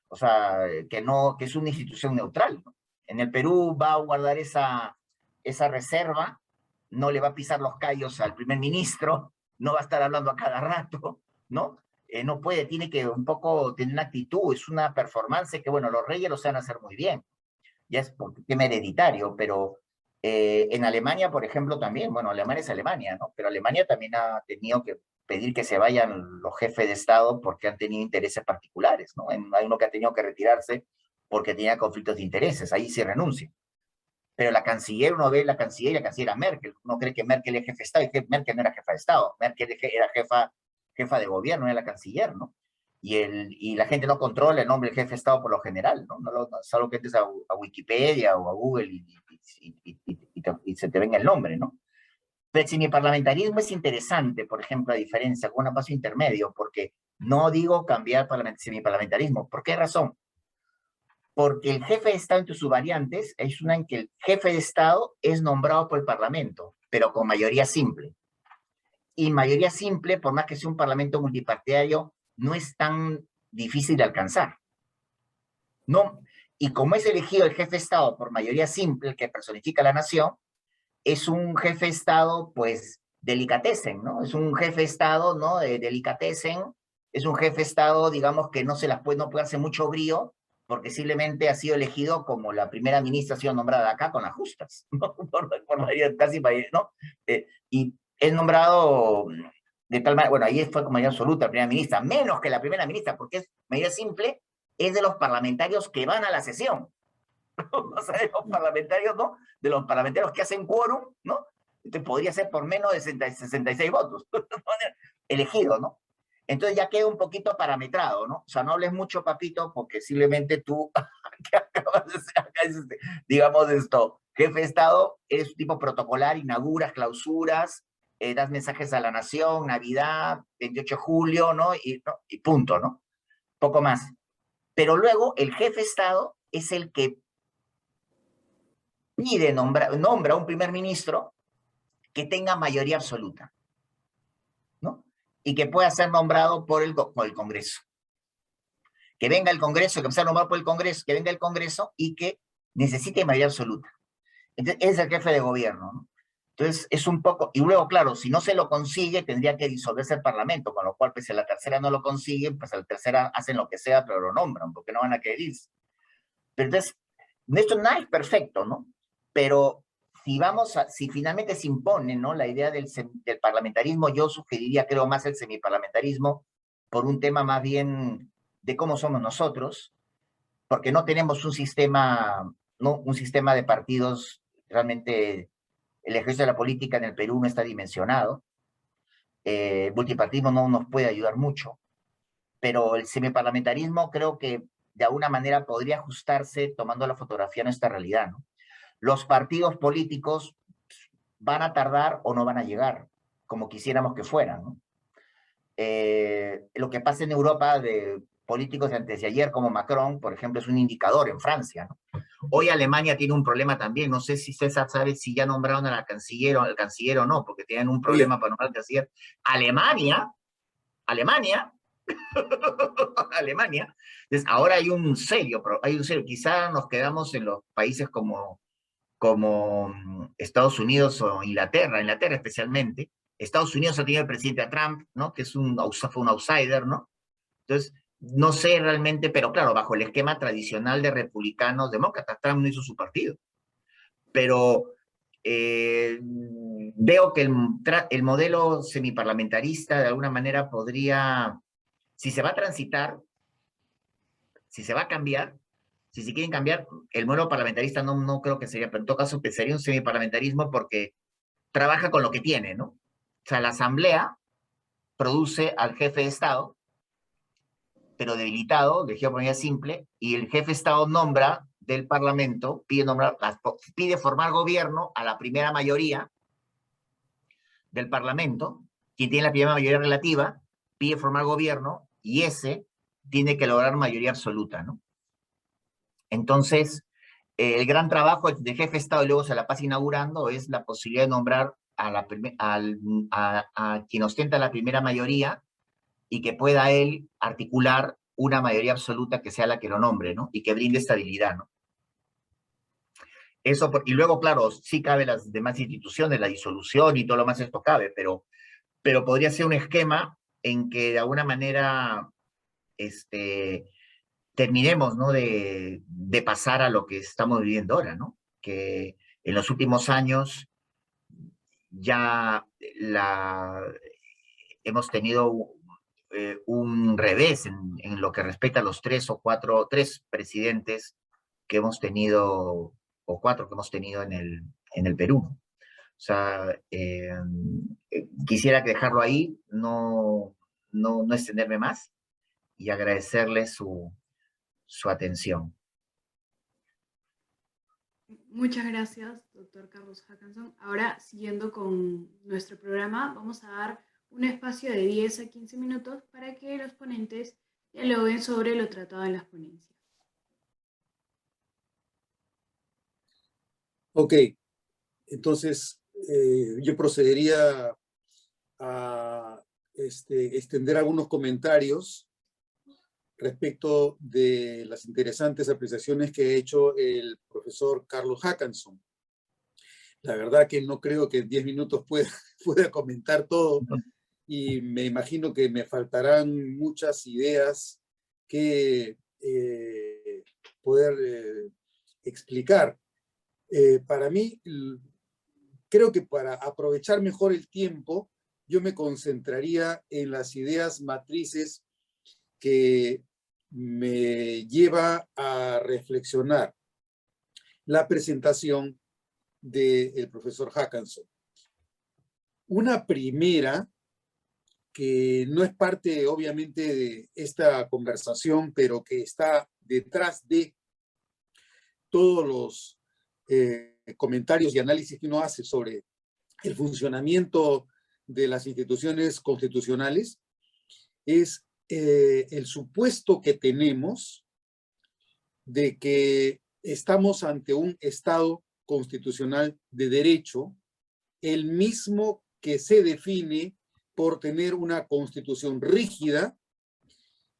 Speaker 3: O sea, que es una institución neutral, ¿no? En el Perú va a guardar esa reserva, no le va a pisar los callos al primer ministro, no va a estar hablando a cada rato, ¿no? No puede, tiene que un poco tener una actitud, es una performance que, bueno, los reyes lo saben hacer muy bien, ya es por tema hereditario, pero en Alemania, por ejemplo, también, bueno, Alemania es Alemania, ¿no? Pero Alemania también ha tenido que pedir que se vayan los jefes de Estado porque han tenido intereses particulares, ¿no? Hay uno que ha tenido que retirarse porque tenía conflictos de intereses, ahí sí renuncia. Pero la canciller, uno ve la canciller y la canciller Merkel, uno cree que Merkel es jefe de Estado, y Merkel no era jefa de Estado, Merkel era jefa de gobierno, era la canciller, ¿no? Y la gente no controla el nombre del jefe de Estado por lo general, ¿no? Solo que entres a Wikipedia o a Google y se te venga el nombre, ¿no? Pero el semiparlamentarismo es interesante, por ejemplo, a diferencia con un paso intermedio, porque no digo cambiar semiparlamentarismo. ¿Por qué razón? Porque el jefe de Estado entre sus variantes es una en que el jefe de Estado es nombrado por el Parlamento, pero con mayoría simple. Y mayoría simple, por más que sea un parlamento multipartidario, no es tan difícil de alcanzar. No, y como es elegido el jefe de Estado por mayoría simple, el que personifica la nación, es un jefe de Estado, pues, delicatessen, ¿no? Es un jefe de Estado, ¿no? Delicatessen, es un jefe de Estado, digamos, que no puede hacer mucho brío, porque simplemente ha sido elegido como la primera ministra ha sido nombrada acá con las justas, ¿no? Casi, ¿no? Y es nombrado de tal manera, bueno, ahí fue con mayoría absoluta la primera ministra, menos que la primera ministra, porque es mayoría simple, es de los parlamentarios que van a la sesión. O sea, de los parlamentarios, ¿no? De los parlamentarios que hacen quórum, ¿no? Entonces podría ser por menos de 66 votos, elegido, ¿no? Entonces ya queda un poquito parametrado, ¿no? O sea, no hables mucho, papito, porque simplemente tú, que acabas de ser, digamos esto, jefe de Estado, eres un tipo protocolar, inauguras, clausuras, das mensajes a la nación, Navidad, 28 de julio, ¿no? Y punto, ¿no? Poco más. Pero luego el jefe de Estado es el que nombra un primer ministro que tenga mayoría absoluta, ¿no? Y que pueda ser nombrado por el Congreso. Que venga el Congreso, que sea nombrado por el Congreso, que venga el Congreso y que necesite mayoría absoluta. Entonces, es el jefe de gobierno, ¿no? Entonces, es un poco, y luego, claro, si no se lo consigue, tendría que disolverse el Parlamento, con lo cual, pues, si la tercera no lo consigue, pues a la tercera hacen lo que sea, pero lo nombran, porque no van a querer irse. Pero entonces, esto nada es perfecto, ¿no? Pero si finalmente se impone, ¿no? La idea del parlamentarismo, yo sugeriría, creo, más el semiparlamentarismo por un tema más bien de cómo somos nosotros, porque no tenemos un sistema, ¿no? Un sistema de partidos, realmente el ejercicio de la política en el Perú no está dimensionado, el multipartismo no nos puede ayudar mucho, pero el semiparlamentarismo creo que de alguna manera podría ajustarse tomando la fotografía a nuestra realidad, ¿no? Los partidos políticos van a tardar o no van a llegar, como quisiéramos que fueran, ¿no? Lo que pasa en Europa de políticos de antes de ayer, como Macron, por ejemplo, es un indicador en Francia, ¿no? Hoy Alemania tiene un problema también, no sé si César sabe si ya nombraron a la canciller o al canciller o no, porque tienen un problema para nombrar al canciller. Alemania, entonces ahora hay un serio, quizá nos quedamos en los países como Estados Unidos o Inglaterra especialmente. Estados Unidos ha tenido el presidente a Trump, ¿no? Que fue un outsider, ¿no? Entonces, no sé realmente, pero claro, bajo el esquema tradicional de republicanos, demócratas, Trump no hizo su partido. Pero veo que el modelo semiparlamentarista de alguna manera podría, si se va a transitar, si se va a cambiar, si se quieren cambiar, el modelo parlamentarista no creo que sería, pero en todo caso sería un semiparlamentarismo porque trabaja con lo que tiene, ¿no? O sea, la Asamblea produce al jefe de Estado, pero debilitado, de geoponía simple, y el jefe de Estado nombra del Parlamento, pide formar gobierno a la primera mayoría del Parlamento, quien tiene la primera mayoría relativa, pide formar gobierno, y ese tiene que lograr mayoría absoluta, ¿no? Entonces, el gran trabajo de jefe de Estado y luego se la pasa inaugurando es la posibilidad de nombrar a quien ostenta la primera mayoría y que pueda él articular una mayoría absoluta que sea la que lo nombre, ¿no? Y que brinde estabilidad, ¿no? Eso, y luego, claro, sí cabe las demás instituciones, la disolución y todo lo más esto cabe, pero podría ser un esquema en que de alguna manera terminemos, ¿no? de pasar a lo que estamos viviendo ahora, ¿no? Que en los últimos años ya hemos tenido un revés en lo que respecta a los tres presidentes que hemos tenido, o cuatro que hemos tenido en el Perú. O sea, quisiera dejarlo ahí, no extenderme más y agradecerle su atención.
Speaker 1: Muchas gracias, doctor Carlos Hackanson. Ahora, siguiendo con nuestro programa, vamos a dar un espacio de 10 a 15 minutos para que los ponentes dialoguen sobre lo tratado en las ponencias.
Speaker 2: Ok, entonces yo procedería a extender algunos comentarios respecto de las interesantes apreciaciones que ha hecho el profesor Carlos Hackanson. La verdad que no creo que en 10 minutos pueda comentar todo y me imagino que me faltarán muchas ideas que poder explicar. Para mí, creo que para aprovechar mejor el tiempo, yo me concentraría en las ideas matrices que me lleva a reflexionar la presentación del profesor Hackanson. Una primera, que no es parte obviamente de esta conversación, pero que está detrás de todos los comentarios y análisis que uno hace sobre el funcionamiento de las instituciones constitucionales, es el supuesto que tenemos de que estamos ante un Estado constitucional de derecho, el mismo que se define por tener una constitución rígida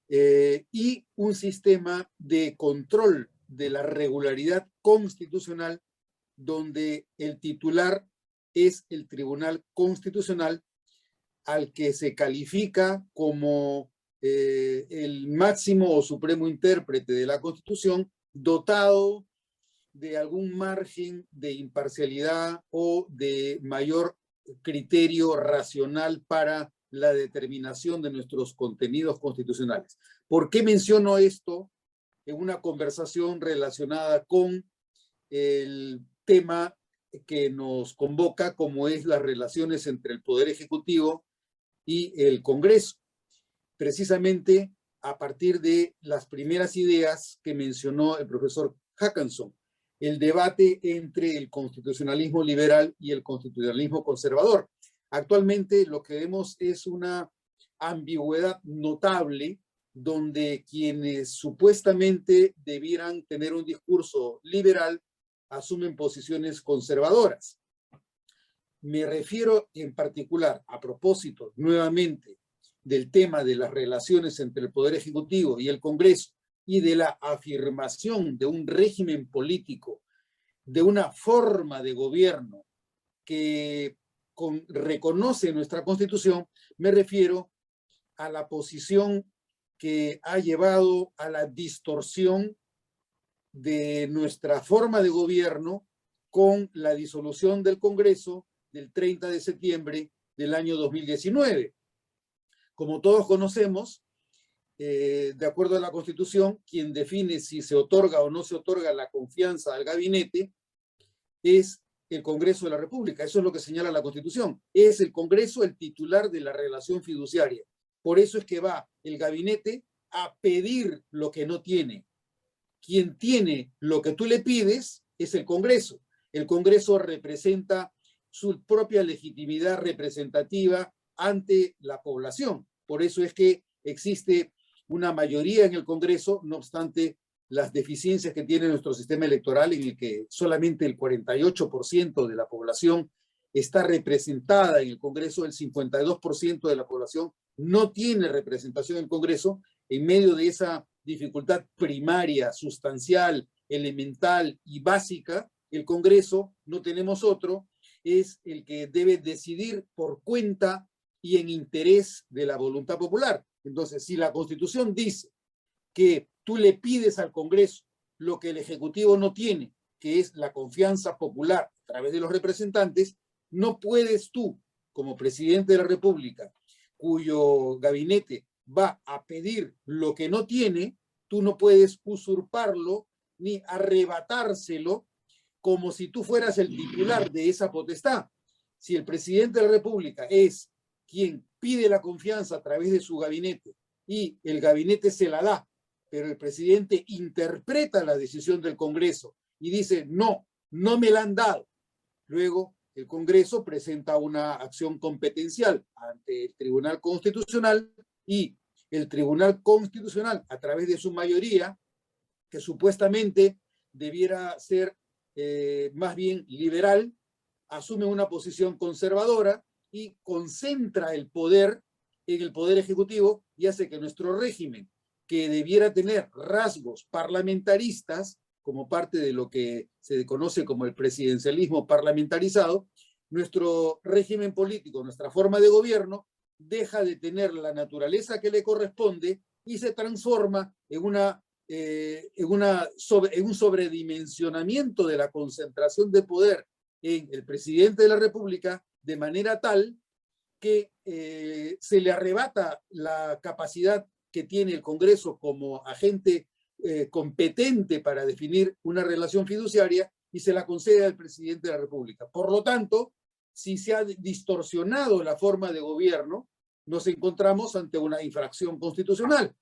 Speaker 2: y un sistema de control de la regularidad constitucional donde el titular es el Tribunal Constitucional al que se califica como el máximo o supremo intérprete de la Constitución, dotado de algún margen de imparcialidad o de mayor criterio racional para la determinación de nuestros contenidos constitucionales. ¿Por qué menciono esto en una conversación relacionada con el tema que nos convoca, como es las relaciones entre el Poder Ejecutivo y el Congreso? Precisamente a partir de las primeras ideas que mencionó el profesor Hackanson, el debate entre el constitucionalismo liberal y el constitucionalismo conservador. Actualmente lo que vemos es una ambigüedad notable donde quienes supuestamente debieran tener un discurso liberal asumen posiciones conservadoras. Me refiero en particular, a propósito nuevamente del tema de las relaciones entre el Poder Ejecutivo y el Congreso y de la afirmación de un régimen político, de una forma de gobierno que reconoce nuestra Constitución, me refiero a la posición que ha llevado a la distorsión de nuestra forma de gobierno con la disolución del Congreso del 30 de septiembre del año 2019. Como todos conocemos, de acuerdo a la Constitución, quien define si se otorga o no se otorga la confianza al gabinete es el Congreso de la República. Eso es lo que señala la Constitución. Es el Congreso el titular de la relación fiduciaria. Por eso es que va el gabinete a pedir lo que no tiene. Quien tiene lo que tú le pides es el Congreso. El Congreso representa su propia legitimidad representativa ante la población. Por eso es que existe una mayoría en el Congreso, no obstante las deficiencias que tiene nuestro sistema electoral, en el que solamente el 48% de la población está representada en el Congreso, el 52% de la población no tiene representación en el Congreso. En medio de esa dificultad primaria, sustancial, elemental y básica, el Congreso, no tenemos otro, es el que debe decidir por cuenta y en interés de la voluntad popular. Entonces, si la Constitución dice que tú le pides al Congreso lo que el Ejecutivo no tiene, que es la confianza popular a través de los representantes, no puedes tú, como presidente de la República, cuyo gabinete va a pedir lo que no tiene, tú no puedes usurparlo ni arrebatárselo como si tú fueras el titular de esa potestad. Si el presidente de la República es quien pide la confianza a través de su gabinete y el gabinete se la da, pero el presidente interpreta la decisión del Congreso y dice, no, no me la han dado. Luego, el Congreso presenta una acción competencial ante el Tribunal Constitucional y el Tribunal Constitucional, a través de su mayoría, que supuestamente debiera ser más bien liberal, asume una posición conservadora y concentra el poder en el Poder Ejecutivo y hace que nuestro régimen, que debiera tener rasgos parlamentaristas, como parte de lo que se conoce como el presidencialismo parlamentarizado, nuestro régimen político, nuestra forma de gobierno, deja de tener la naturaleza que le corresponde y se transforma en un sobredimensionamiento de la concentración de poder en el presidente de la República, de manera tal que se le arrebata la capacidad que tiene el Congreso como agente competente para definir una relación fiduciaria y se la concede al presidente de la República. Por lo tanto, si se ha distorsionado la forma de gobierno, nos encontramos ante una infracción constitucional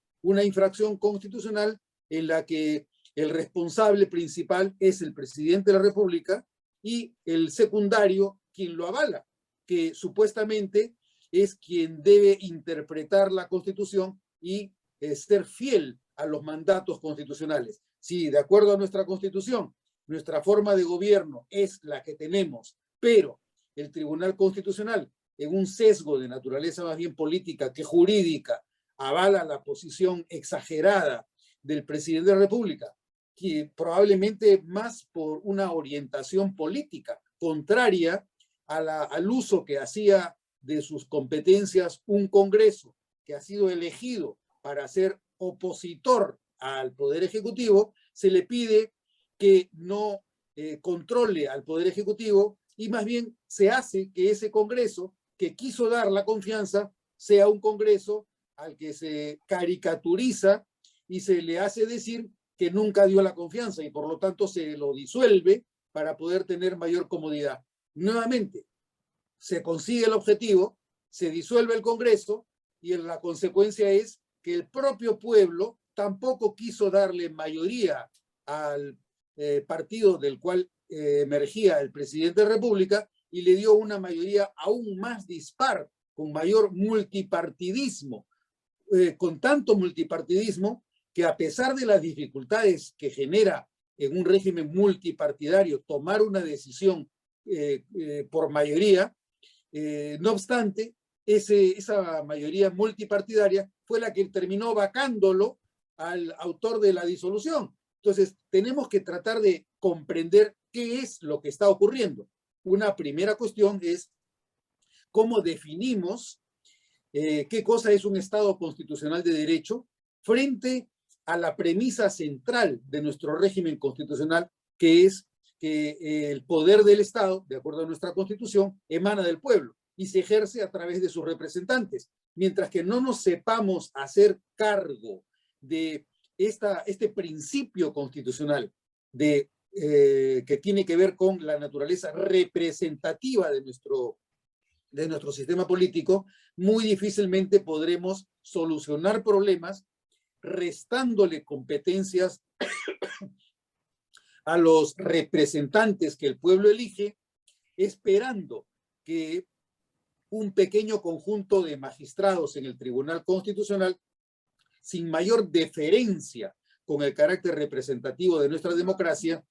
Speaker 2: en la que el responsable principal es el presidente de la República y el secundario quien lo avala, que supuestamente es quien debe interpretar la Constitución y ser fiel a los mandatos constitucionales. Si de acuerdo a nuestra Constitución, nuestra forma de gobierno es la que tenemos, pero el Tribunal Constitucional, en un sesgo de naturaleza más bien política que jurídica, avala la posición exagerada del presidente de la República, que probablemente más por una orientación política contraria al uso que hacía de sus competencias un Congreso que ha sido elegido para ser opositor al Poder Ejecutivo, se le pide que no controle al Poder Ejecutivo y más bien se hace que ese Congreso que quiso dar la confianza sea un Congreso al que se caricaturiza y se le hace decir que nunca dio la confianza y por lo tanto se lo disuelve para poder tener mayor comodidad. Nuevamente, se consigue el objetivo, se disuelve el Congreso y la consecuencia es que el propio pueblo tampoco quiso darle mayoría al partido del cual emergía el presidente de la República y le dio una mayoría aún más dispar, con mayor multipartidismo, con tanto multipartidismo que a pesar de las dificultades que genera en un régimen multipartidario tomar una decisión por mayoría, no obstante, esa mayoría multipartidaria fue la que terminó vacándolo al autor de la disolución. Entonces, tenemos que tratar de comprender qué es lo que está ocurriendo. Una primera cuestión es cómo definimos qué cosa es un Estado constitucional de derecho frente a la premisa central de nuestro régimen constitucional, que es que el poder del Estado, de acuerdo a nuestra Constitución, emana del pueblo y se ejerce a través de sus representantes. Mientras que no nos sepamos hacer cargo de este principio constitucional que tiene que ver con la naturaleza representativa de nuestro sistema político, muy difícilmente podremos solucionar problemas restándole competencias a los representantes que el pueblo elige, esperando que un pequeño conjunto de magistrados en el Tribunal Constitucional, sin mayor deferencia con el carácter representativo de nuestra democracia,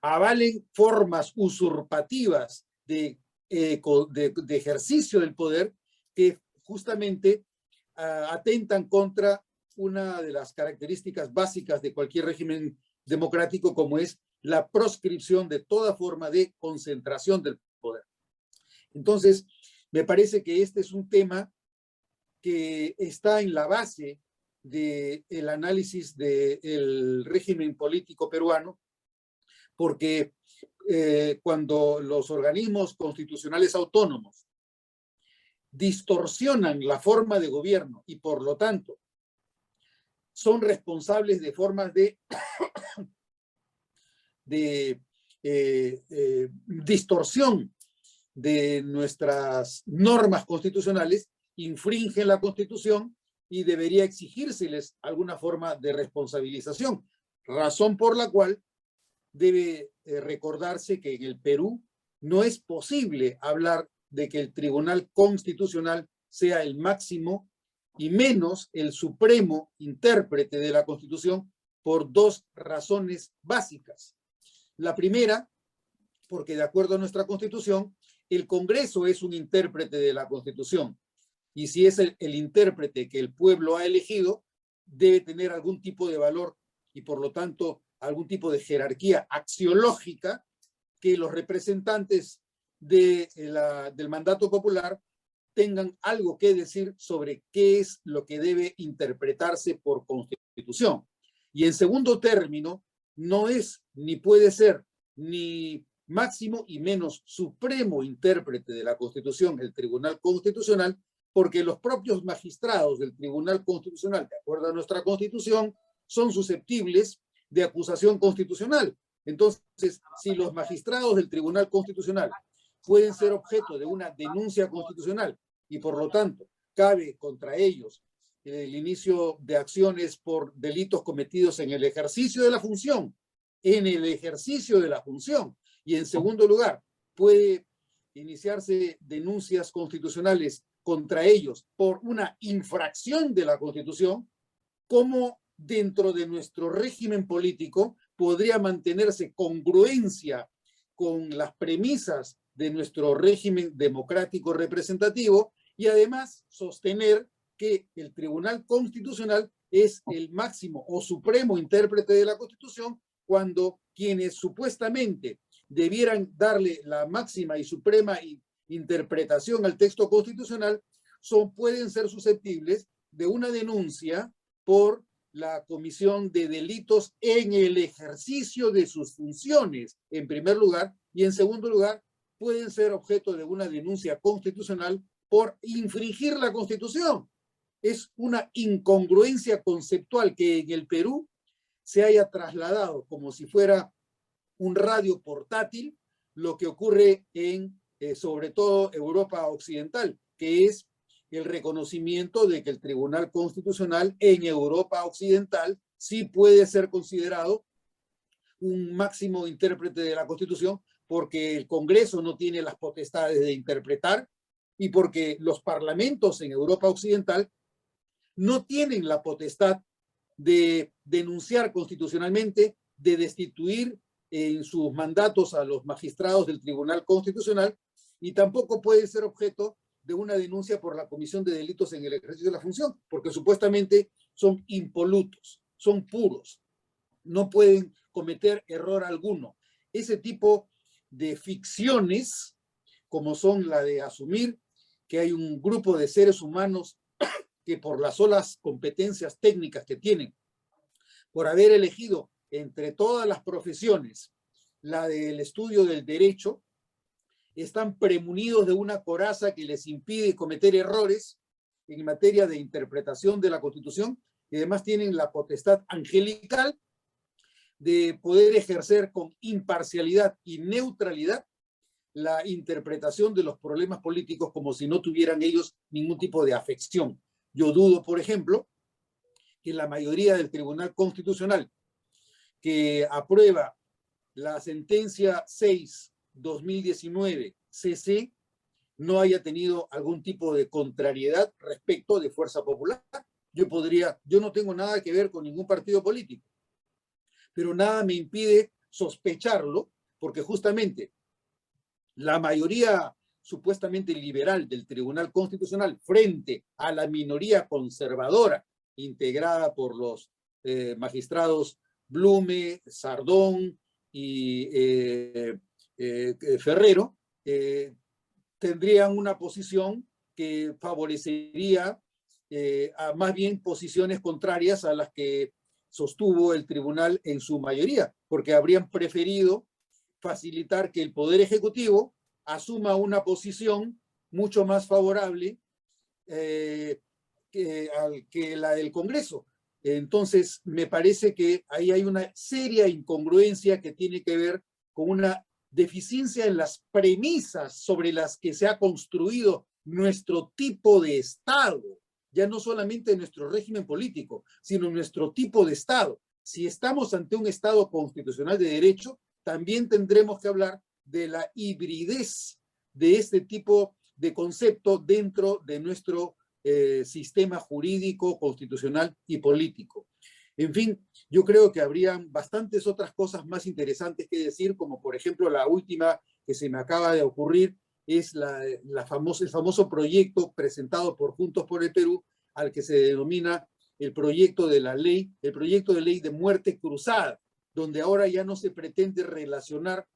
Speaker 2: avalen formas usurpativas de ejercicio del poder que justamente atentan contra una de las características básicas de cualquier régimen democrático, como es la proscripción de toda forma de concentración del poder. Entonces, me parece que este es un tema que está en la base del análisis del régimen político peruano, porque cuando los organismos constitucionales autónomos distorsionan la forma de gobierno y por lo tanto son responsables de formas de distorsión de nuestras normas constitucionales, infringen la Constitución y debería exigírseles alguna forma de responsabilización, razón por la cual debe recordarse que en el Perú no es posible hablar de que el Tribunal Constitucional sea el máximo y menos el supremo intérprete de la Constitución por dos razones básicas. La primera, porque de acuerdo a nuestra Constitución, el Congreso es un intérprete de la Constitución, y si es el intérprete que el pueblo ha elegido, debe tener algún tipo de valor y por lo tanto algún tipo de jerarquía axiológica que los representantes del mandato popular tengan algo que decir sobre qué es lo que debe interpretarse por Constitución. Y en segundo término, no es ni puede ser ni máximo y menos supremo intérprete de la Constitución, el Tribunal Constitucional, porque los propios magistrados del Tribunal Constitucional, de acuerdo a nuestra Constitución, son susceptibles de acusación constitucional. Entonces, si los magistrados del Tribunal Constitucional pueden ser objeto de una denuncia constitucional y por lo tanto cabe contra ellos el inicio de acciones por delitos cometidos en el ejercicio de la función, y en segundo lugar puede iniciarse denuncias constitucionales contra ellos por una infracción de la Constitución, ¿cómo dentro de nuestro régimen político podría mantenerse congruencia con las premisas de nuestro régimen democrático representativo y además sostener que el Tribunal Constitucional es el máximo o supremo intérprete de la Constitución cuando quienes supuestamente debieran darle la máxima y suprema interpretación al texto constitucional pueden ser susceptibles de una denuncia por la comisión de delitos en el ejercicio de sus funciones, en primer lugar, y en segundo lugar, pueden ser objeto de una denuncia constitucional por infringir la Constitución. Es una incongruencia conceptual que en el Perú se haya trasladado como si fuera un radio portátil lo que ocurre en, sobre todo, Europa Occidental, que es el reconocimiento de que el Tribunal Constitucional en Europa Occidental sí puede ser considerado un máximo intérprete de la Constitución porque el Congreso no tiene las potestades de interpretar y porque los parlamentos en Europa Occidental no tienen la potestad de denunciar constitucionalmente, de destituir en sus mandatos a los magistrados del Tribunal Constitucional y tampoco puede ser objeto de una denuncia por la comisión de delitos en el ejercicio de la función, porque supuestamente son impolutos, son puros, no pueden cometer error alguno. Ese tipo de ficciones, como son la de asumir que hay un grupo de seres humanos que por las solas competencias técnicas que tienen, por haber elegido entre todas las profesiones la del estudio del derecho, están premunidos de una coraza que les impide cometer errores en materia de interpretación de la Constitución, y además tienen la potestad angelical de poder ejercer con imparcialidad y neutralidad la interpretación de los problemas políticos como si no tuvieran ellos ningún tipo de afección. Yo dudo, por ejemplo, que la mayoría del Tribunal Constitucional que aprueba la sentencia 6/2019 CC no haya tenido algún tipo de contrariedad respecto de Fuerza Popular. Yo no tengo nada que ver con ningún partido político, pero nada me impide sospecharlo, porque justamente la mayoría supuestamente liberal del Tribunal Constitucional frente a la minoría conservadora integrada por los magistrados Blume, Sardón y Ferrero, tendrían una posición que favorecería a más bien posiciones contrarias a las que sostuvo el tribunal en su mayoría, porque habrían preferido facilitar que el Poder Ejecutivo asuma una posición mucho más favorable que la del Congreso. Entonces, me parece que ahí hay una seria incongruencia que tiene que ver con una deficiencia en las premisas sobre las que se ha construido nuestro tipo de Estado, ya no solamente nuestro régimen político, sino nuestro tipo de Estado. Si estamos ante un Estado constitucional de derecho, también tendremos que hablar de la hibridez de este tipo de concepto dentro de nuestro sistema jurídico, constitucional y político. En fin, yo creo que habrían bastantes otras cosas más interesantes que decir, como por ejemplo la última que se me acaba de ocurrir, es el famoso proyecto presentado por Juntos por el Perú, al que se denomina el proyecto de ley de muerte cruzada, donde ahora ya no se pretende relacionar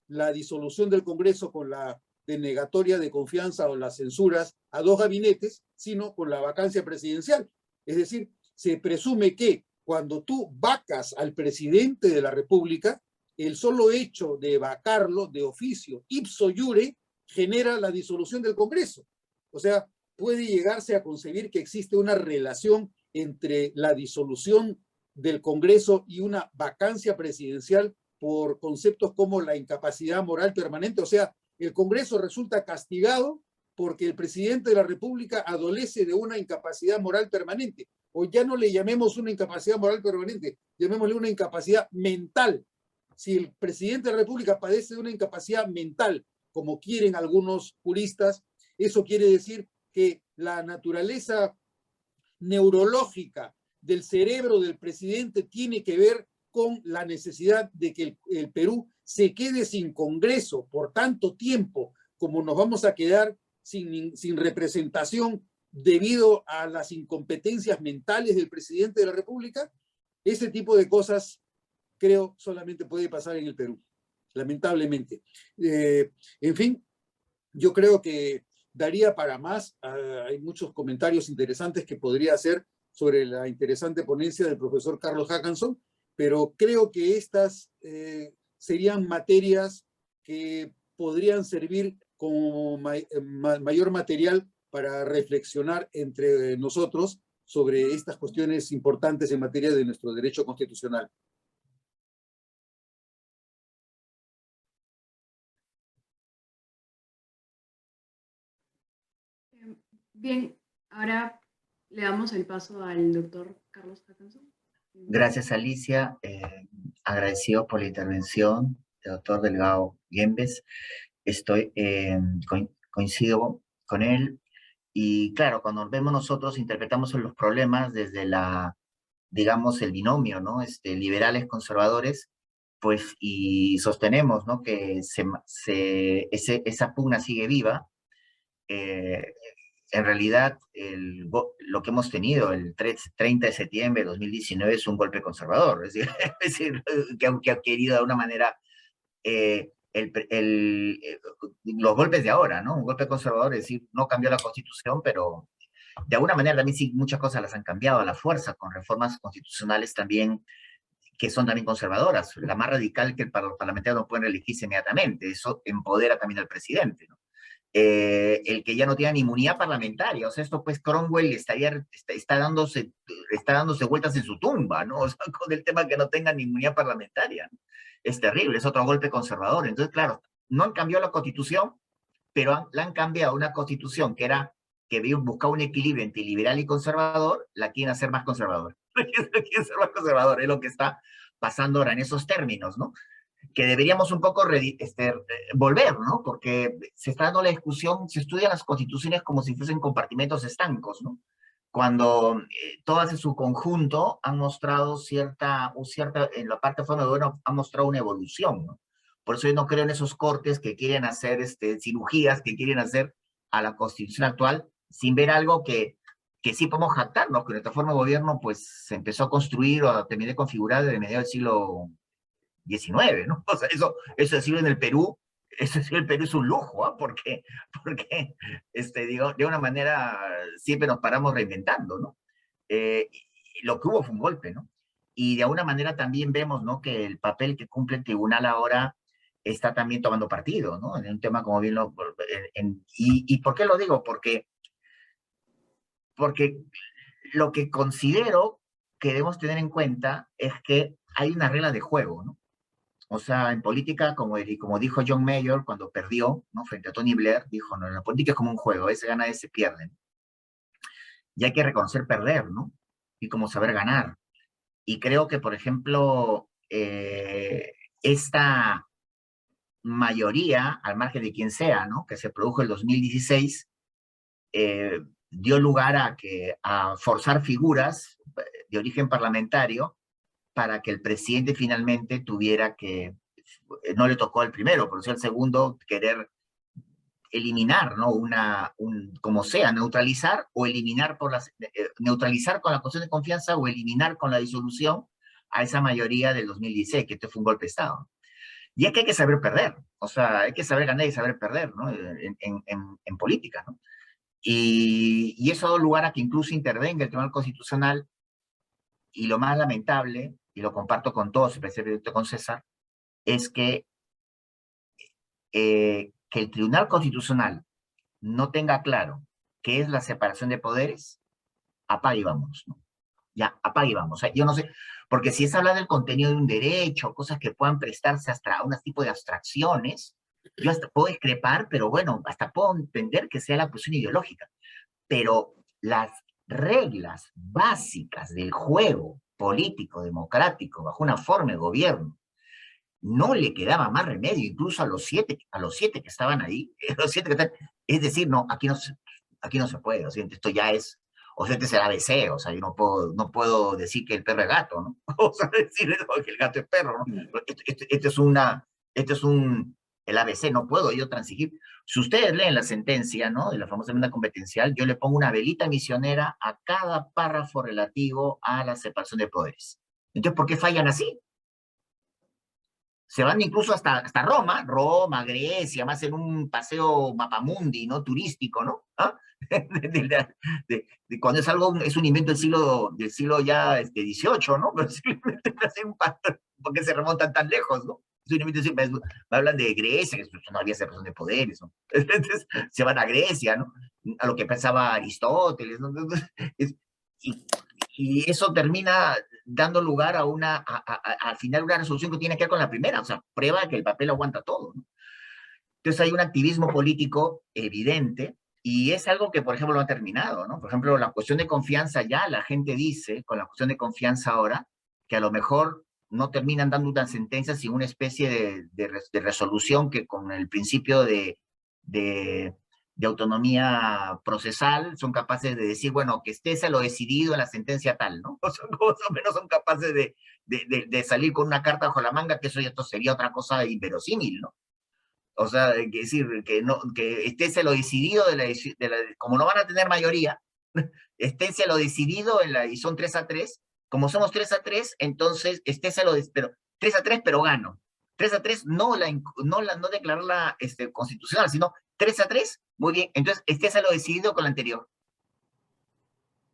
Speaker 2: la disolución del Congreso con la denegatoria de confianza o las censuras a dos gabinetes, sino con la vacancia presidencial. Es decir, se presume que cuando tú vacas al presidente de la República, el solo hecho de vacarlo de oficio, ipso iure, genera la disolución del Congreso. O sea, puede llegarse a concebir que existe una relación entre la disolución del Congreso y una vacancia presidencial por conceptos como la incapacidad moral permanente. O sea, el Congreso resulta castigado porque el presidente de la República adolece de una incapacidad moral permanente. O ya no le llamemos una incapacidad moral permanente, llamémosle una incapacidad mental. Si el presidente de la República padece de una incapacidad mental, como quieren algunos juristas, eso quiere decir que la naturaleza neurológica del cerebro del presidente tiene que ver con la necesidad de que el Perú se quede sin Congreso por tanto tiempo como nos vamos a quedar sin representación debido a las incompetencias mentales del presidente de la República. Ese tipo de cosas creo solamente puede pasar en el Perú, lamentablemente. En fin, yo creo que daría para más. Hay muchos comentarios interesantes que podría hacer sobre la interesante ponencia del profesor Carlos Hackanson, pero creo que estas serían materias que podrían servir como mayor material para reflexionar entre nosotros sobre estas cuestiones importantes en materia de nuestro derecho constitucional.
Speaker 1: Bien, ahora le damos el paso al doctor Carlos Hackanson.
Speaker 3: Gracias, Alicia. Agradecido por la intervención del doctor Delgado Guembes. Coincido con él. Y claro, cuando vemos nosotros, interpretamos los problemas desde digamos, el binomio, ¿no? Liberales conservadores, pues, y sostenemos, ¿no? Que esa pugna sigue viva. En realidad, lo que hemos tenido el 30 de septiembre de 2019 es un golpe conservador, es decir que ha querido de alguna manera los golpes de ahora, ¿no? Un golpe conservador, es decir, no cambió la Constitución, pero de alguna manera también sí muchas cosas las han cambiado a la fuerza, con reformas constitucionales también que son también conservadoras. La más radical que los parlamentarios no pueden elegirse inmediatamente. Eso empodera también al presidente, ¿no? El que ya no tiene inmunidad parlamentaria, o sea, esto pues Cromwell está dándose vueltas en su tumba, ¿no? O sea, con el tema que no tengan inmunidad parlamentaria, ¿no? Es terrible, es otro golpe conservador. Entonces, claro, no han cambiado la constitución, pero la han cambiado a una constitución que buscaba un equilibrio entre liberal y conservador, la quieren hacer más conservadora. La quieren hacer más conservadora, es lo que está pasando ahora en esos términos, ¿no? Que deberíamos un poco volver, ¿no? Porque se está dando la discusión, se estudian las constituciones como si fuesen compartimentos estancos, ¿no? Cuando todas en su conjunto han mostrado en la parte de forma de gobierno, han mostrado una evolución, ¿no? Por eso yo no creo en esos cortes que quieren hacer, cirugías que quieren hacer a la constitución actual, sin ver algo que sí podemos jactarnos, que nuestra forma de gobierno pues se empezó a construir o a terminar de configurar desde mediados del siglo XIX, ¿no? O sea, eso decirlo en el Perú, eso decirlo en el Perú es un lujo, ¿eh? Porque digo, de una manera siempre nos paramos reinventando, ¿no? Lo que hubo fue un golpe, ¿no? Y de alguna manera también vemos, ¿no? Que el papel que cumple el tribunal ahora está también tomando partido, ¿no? En un tema como bien ¿y por qué lo digo? Porque lo que considero que debemos tener en cuenta es que hay una regla de juego, ¿no? O sea, en política, como dijo John Mayer cuando perdió, ¿no? Frente a Tony Blair, dijo, no, la política es como un juego, a veces gana, a veces pierden. Y hay que reconocer perder, ¿no? Y como saber ganar. Y creo que, por ejemplo, esta mayoría, al margen de quien sea, ¿no? Que se produjo el 2016, dio lugar a forzar figuras de origen parlamentario para que el presidente finalmente no le tocó al primero, pero sí al segundo, querer eliminar, ¿no? Como sea, neutralizar o eliminar neutralizar con la cuestión de confianza o eliminar con la disolución a esa mayoría del 2016, que este fue un golpe de Estado. Y es que hay que saber perder, o sea, hay que saber ganar y saber perder, ¿no? En política, ¿no? Y eso ha dado lugar a que incluso intervenga el Tribunal Constitucional, y lo más lamentable, y lo comparto con todos, especialmente con César, es que el Tribunal Constitucional no tenga claro qué es la separación de poderes, apague y vámonos, ¿no? Ya, apague y vamos. Yo no sé, porque si es hablar del contenido de un derecho, cosas que puedan prestarse hasta a un tipo de abstracciones, yo hasta puedo discrepar, pero bueno, hasta puedo entender que sea la cuestión ideológica. Pero las reglas básicas del juego político, democrático, bajo una forma de gobierno, no le quedaba más remedio, incluso a los siete que estaban ahí, es decir, no, aquí no se puede, o sea, esto ya es, o sea, este es el ABC, o sea, yo no puedo decir que el perro es gato, ¿no? O sea, decir que el gato es perro, ¿no? El ABC, no puedo yo transigir. Si ustedes leen la sentencia, ¿no? De la famosa enmienda competencial, yo le pongo una velita misionera a cada párrafo relativo a la separación de poderes. Entonces, ¿por qué fallan así? Se van incluso hasta Roma, Grecia, más en un paseo mapamundi, ¿no? Turístico, ¿no? ¿Ah? Cuando es un invento del siglo ya XVIII, ¿no? Pero simplemente porque se remontan tan lejos, ¿no? Es un invento, me hablan de Grecia, que no había separación de poderes, ¿no? Entonces se van a Grecia, ¿no? A lo que pensaba Aristóteles, ¿no? Y eso termina dando lugar al final una resolución que tiene que ver con la primera, o sea, prueba que el papel aguanta todo, ¿no? Entonces hay un activismo político evidente, y es algo que, por ejemplo, lo ha terminado, ¿no? Por ejemplo, la cuestión de confianza, ya la gente dice, con la cuestión de confianza ahora, que a lo mejor no terminan dando una sentencia sin una especie de resolución que con el principio de autonomía procesal, son capaces de decir, bueno, que esté lo decidido en la sentencia tal, ¿no? O sea, más o menos son capaces de salir con una carta bajo la manga, que eso ya sería otra cosa inverosímil, ¿no? O sea, que decir, que esté lo decidido como no van a tener mayoría, esté lo decidido y son 3-3, como somos 3-3, entonces pero 3-3, pero gano. 3-3, no declararla constitucional, sino 3-3, muy bien, entonces esté lo decidido con la anterior.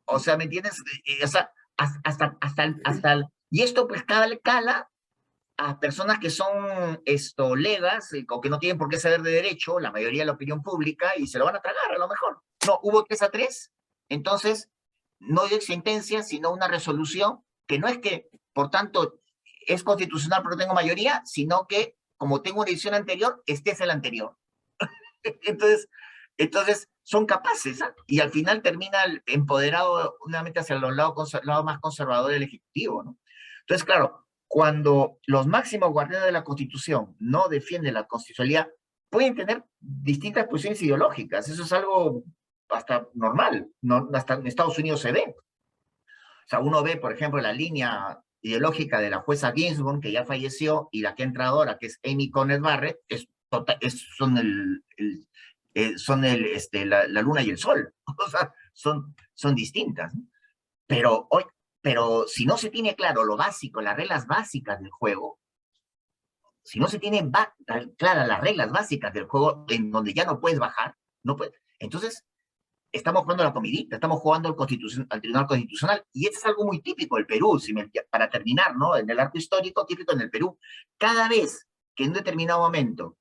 Speaker 3: O sea, ¿me entiendes? O sea, Y esto pues cala a personas que son legas o que no tienen por qué saber de derecho, la mayoría de la opinión pública, y se lo van a tragar a lo mejor. No, hubo 3-3, entonces no dio sentencia, sino una resolución que no es que, por tanto, es constitucional porque tengo mayoría, sino que, como tengo una decisión anterior, este es el anterior. Entonces son capaces, ¿eh? Y al final termina empoderado nuevamente hacia el lado más conservador del Ejecutivo, ¿no? Entonces, claro, cuando los máximos guardianes de la Constitución no defienden la constitucionalidad, pueden tener distintas posiciones ideológicas. Eso es algo hasta normal, no, hasta en Estados Unidos se ve. O sea, uno ve, por ejemplo, la línea ideológica de la jueza Ginsburg, que ya falleció, y la que entra ahora, que es Amy Coney Barrett, son la luna y el sol. O sea, son distintas, ¿no? Pero si no se tiene claro lo básico, las reglas básicas del juego, si no se tienen claras las reglas básicas del juego, en donde ya no puedes bajar, no puedes, entonces estamos jugando a la comidita, estamos jugando al Tribunal Constitucional, y eso es algo muy típico del Perú, para terminar, ¿no? En el arco histórico, típico en el Perú. Cada vez que en un determinado momento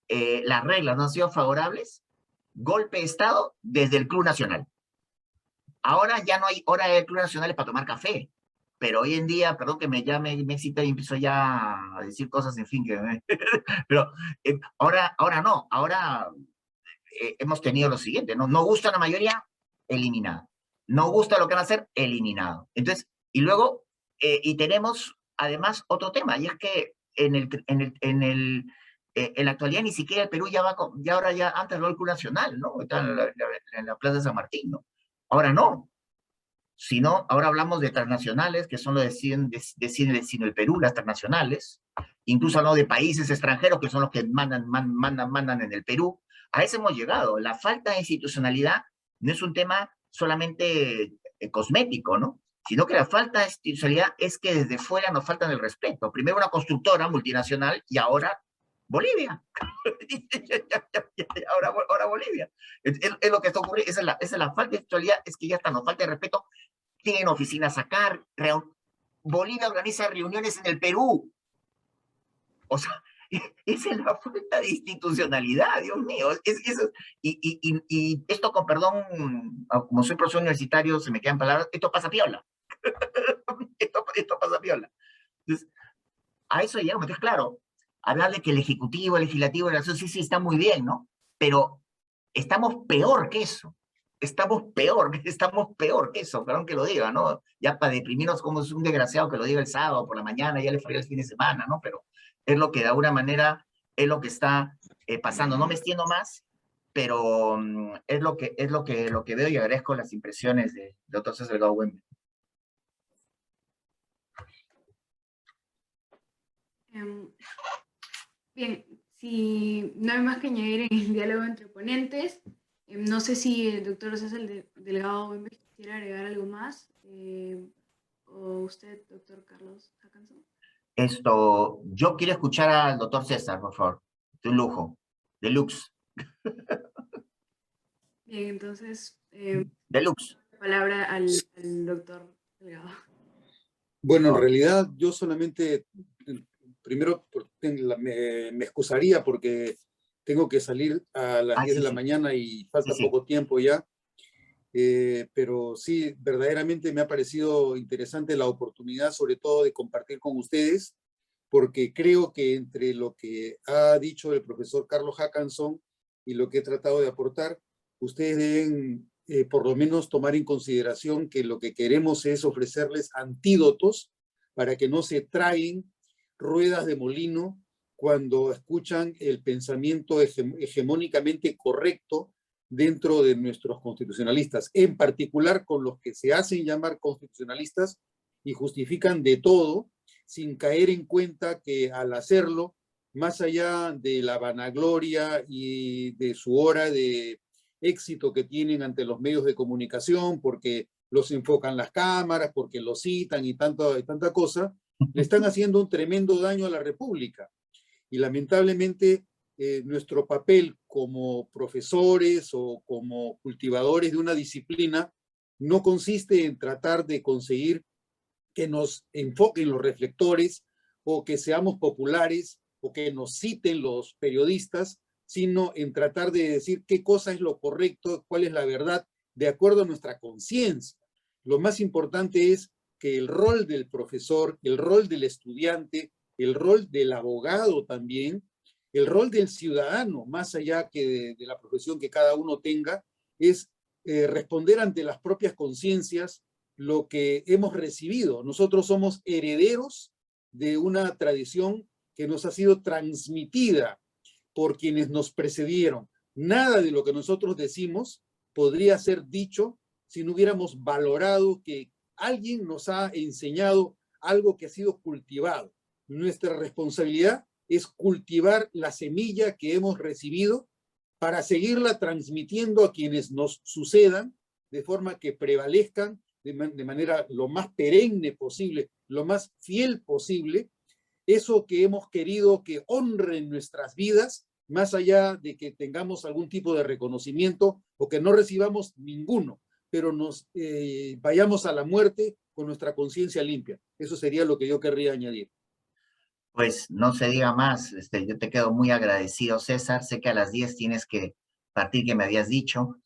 Speaker 3: las reglas no han sido favorables, golpe de Estado desde el Club Nacional. Ahora ya no hay hora del Club Nacional para tomar café, pero hoy en día, perdón que me excita y empiezo ya a decir cosas, en fin, pero ahora no, ahora hemos tenido lo siguiente, ¿no? No gusta la mayoría, eliminado. No gusta lo que van a hacer, eliminado. Entonces, y luego, y tenemos además otro tema, y es que en la actualidad ni siquiera el Perú ya va, antes lo del Club Nacional, ¿no? Está en la Plaza de San Martín, ¿no? Ahora no, sino ahora hablamos de transnacionales, que son los deciden el Perú, las transnacionales, incluso hablamos de países extranjeros que son los que mandan en el Perú. A eso hemos llegado. La falta de institucionalidad no es un tema solamente cosmético, ¿no? Sino que la falta de institucionalidad es que desde fuera nos faltan el respeto. Primero una constructora multinacional y ahora Bolivia. ahora Bolivia. Es lo que está ocurriendo. Esa es la falta de institucionalidad, es que ya está, nos falta de respeto. Tienen oficinas acá. Bolivia organiza reuniones en el Perú. O sea, esa es la falta de institucionalidad, Dios mío. Y esto, con perdón, como soy profesor universitario, se me quedan palabras, esto pasa piola. esto pasa piola. Entonces, a eso llegamos. Entonces, claro, hablar de que el Ejecutivo, el Legislativo, sí, está muy bien, ¿no? Pero estamos peor que eso. Estamos peor que eso, perdón que lo diga, ¿no? Ya para deprimirnos como es un desgraciado que lo diga el sábado por la mañana, ya le falló el fin de semana, ¿no? Pero es lo que de alguna manera es lo que está pasando. No me extiendo más, pero es lo que veo, y agradezco las impresiones de doctor César Delgado Huembe.
Speaker 1: Bien, si no hay más que añadir en el diálogo entre ponentes, no sé si el doctor César Delgado Huembe quisiera agregar algo más, o usted, doctor Carlos Hackanson.
Speaker 3: Yo quiero escuchar al doctor César, por favor. De un lujo, deluxe.
Speaker 1: Bien, entonces,
Speaker 3: Deluxe.
Speaker 1: palabra al doctor Delgado.
Speaker 2: Bueno, en realidad yo solamente, primero me excusaría porque tengo que salir a las 10 de la mañana y falta poco tiempo ya. Pero sí, verdaderamente me ha parecido interesante la oportunidad, sobre todo de compartir con ustedes, porque creo que entre lo que ha dicho el profesor Carlos Hackanson y lo que he tratado de aportar, ustedes deben por lo menos tomar en consideración que lo que queremos es ofrecerles antídotos para que no se traguen ruedas de molino cuando escuchan el pensamiento hegemónicamente correcto dentro de nuestros constitucionalistas, en particular con los que se hacen llamar constitucionalistas y justifican de todo, sin caer en cuenta que al hacerlo, más allá de la vanagloria y de su hora de éxito que tienen ante los medios de comunicación, porque los enfocan las cámaras, porque los citan y tanta cosa, le están haciendo un tremendo daño a la República. Y lamentablemente nuestro papel como profesores o como cultivadores de una disciplina no consiste en tratar de conseguir que nos enfoquen los reflectores o que seamos populares o que nos citen los periodistas, sino en tratar de decir qué cosa es lo correcto, cuál es la verdad, de acuerdo a nuestra conciencia. Lo más importante es que el rol del profesor, el rol del estudiante, el rol del abogado también, el rol del ciudadano, más allá que de la profesión que cada uno tenga, es responder ante las propias conciencias lo que hemos recibido. Nosotros somos herederos de una tradición que nos ha sido transmitida por quienes nos precedieron. Nada de lo que nosotros decimos podría ser dicho si no hubiéramos valorado que alguien nos ha enseñado algo que ha sido cultivado. Nuestra responsabilidad es cultivar la semilla que hemos recibido para seguirla transmitiendo a quienes nos sucedan, de forma que prevalezcan de manera lo más perenne posible, lo más fiel posible, eso que hemos querido que honre en nuestras vidas, más allá de que tengamos algún tipo de reconocimiento o que no recibamos ninguno, pero nos vayamos a la muerte con nuestra conciencia limpia. Eso sería lo que yo querría añadir.
Speaker 3: Pues no se diga más, yo te quedo muy agradecido, César. Sé que a las 10 tienes que partir, que me habías dicho.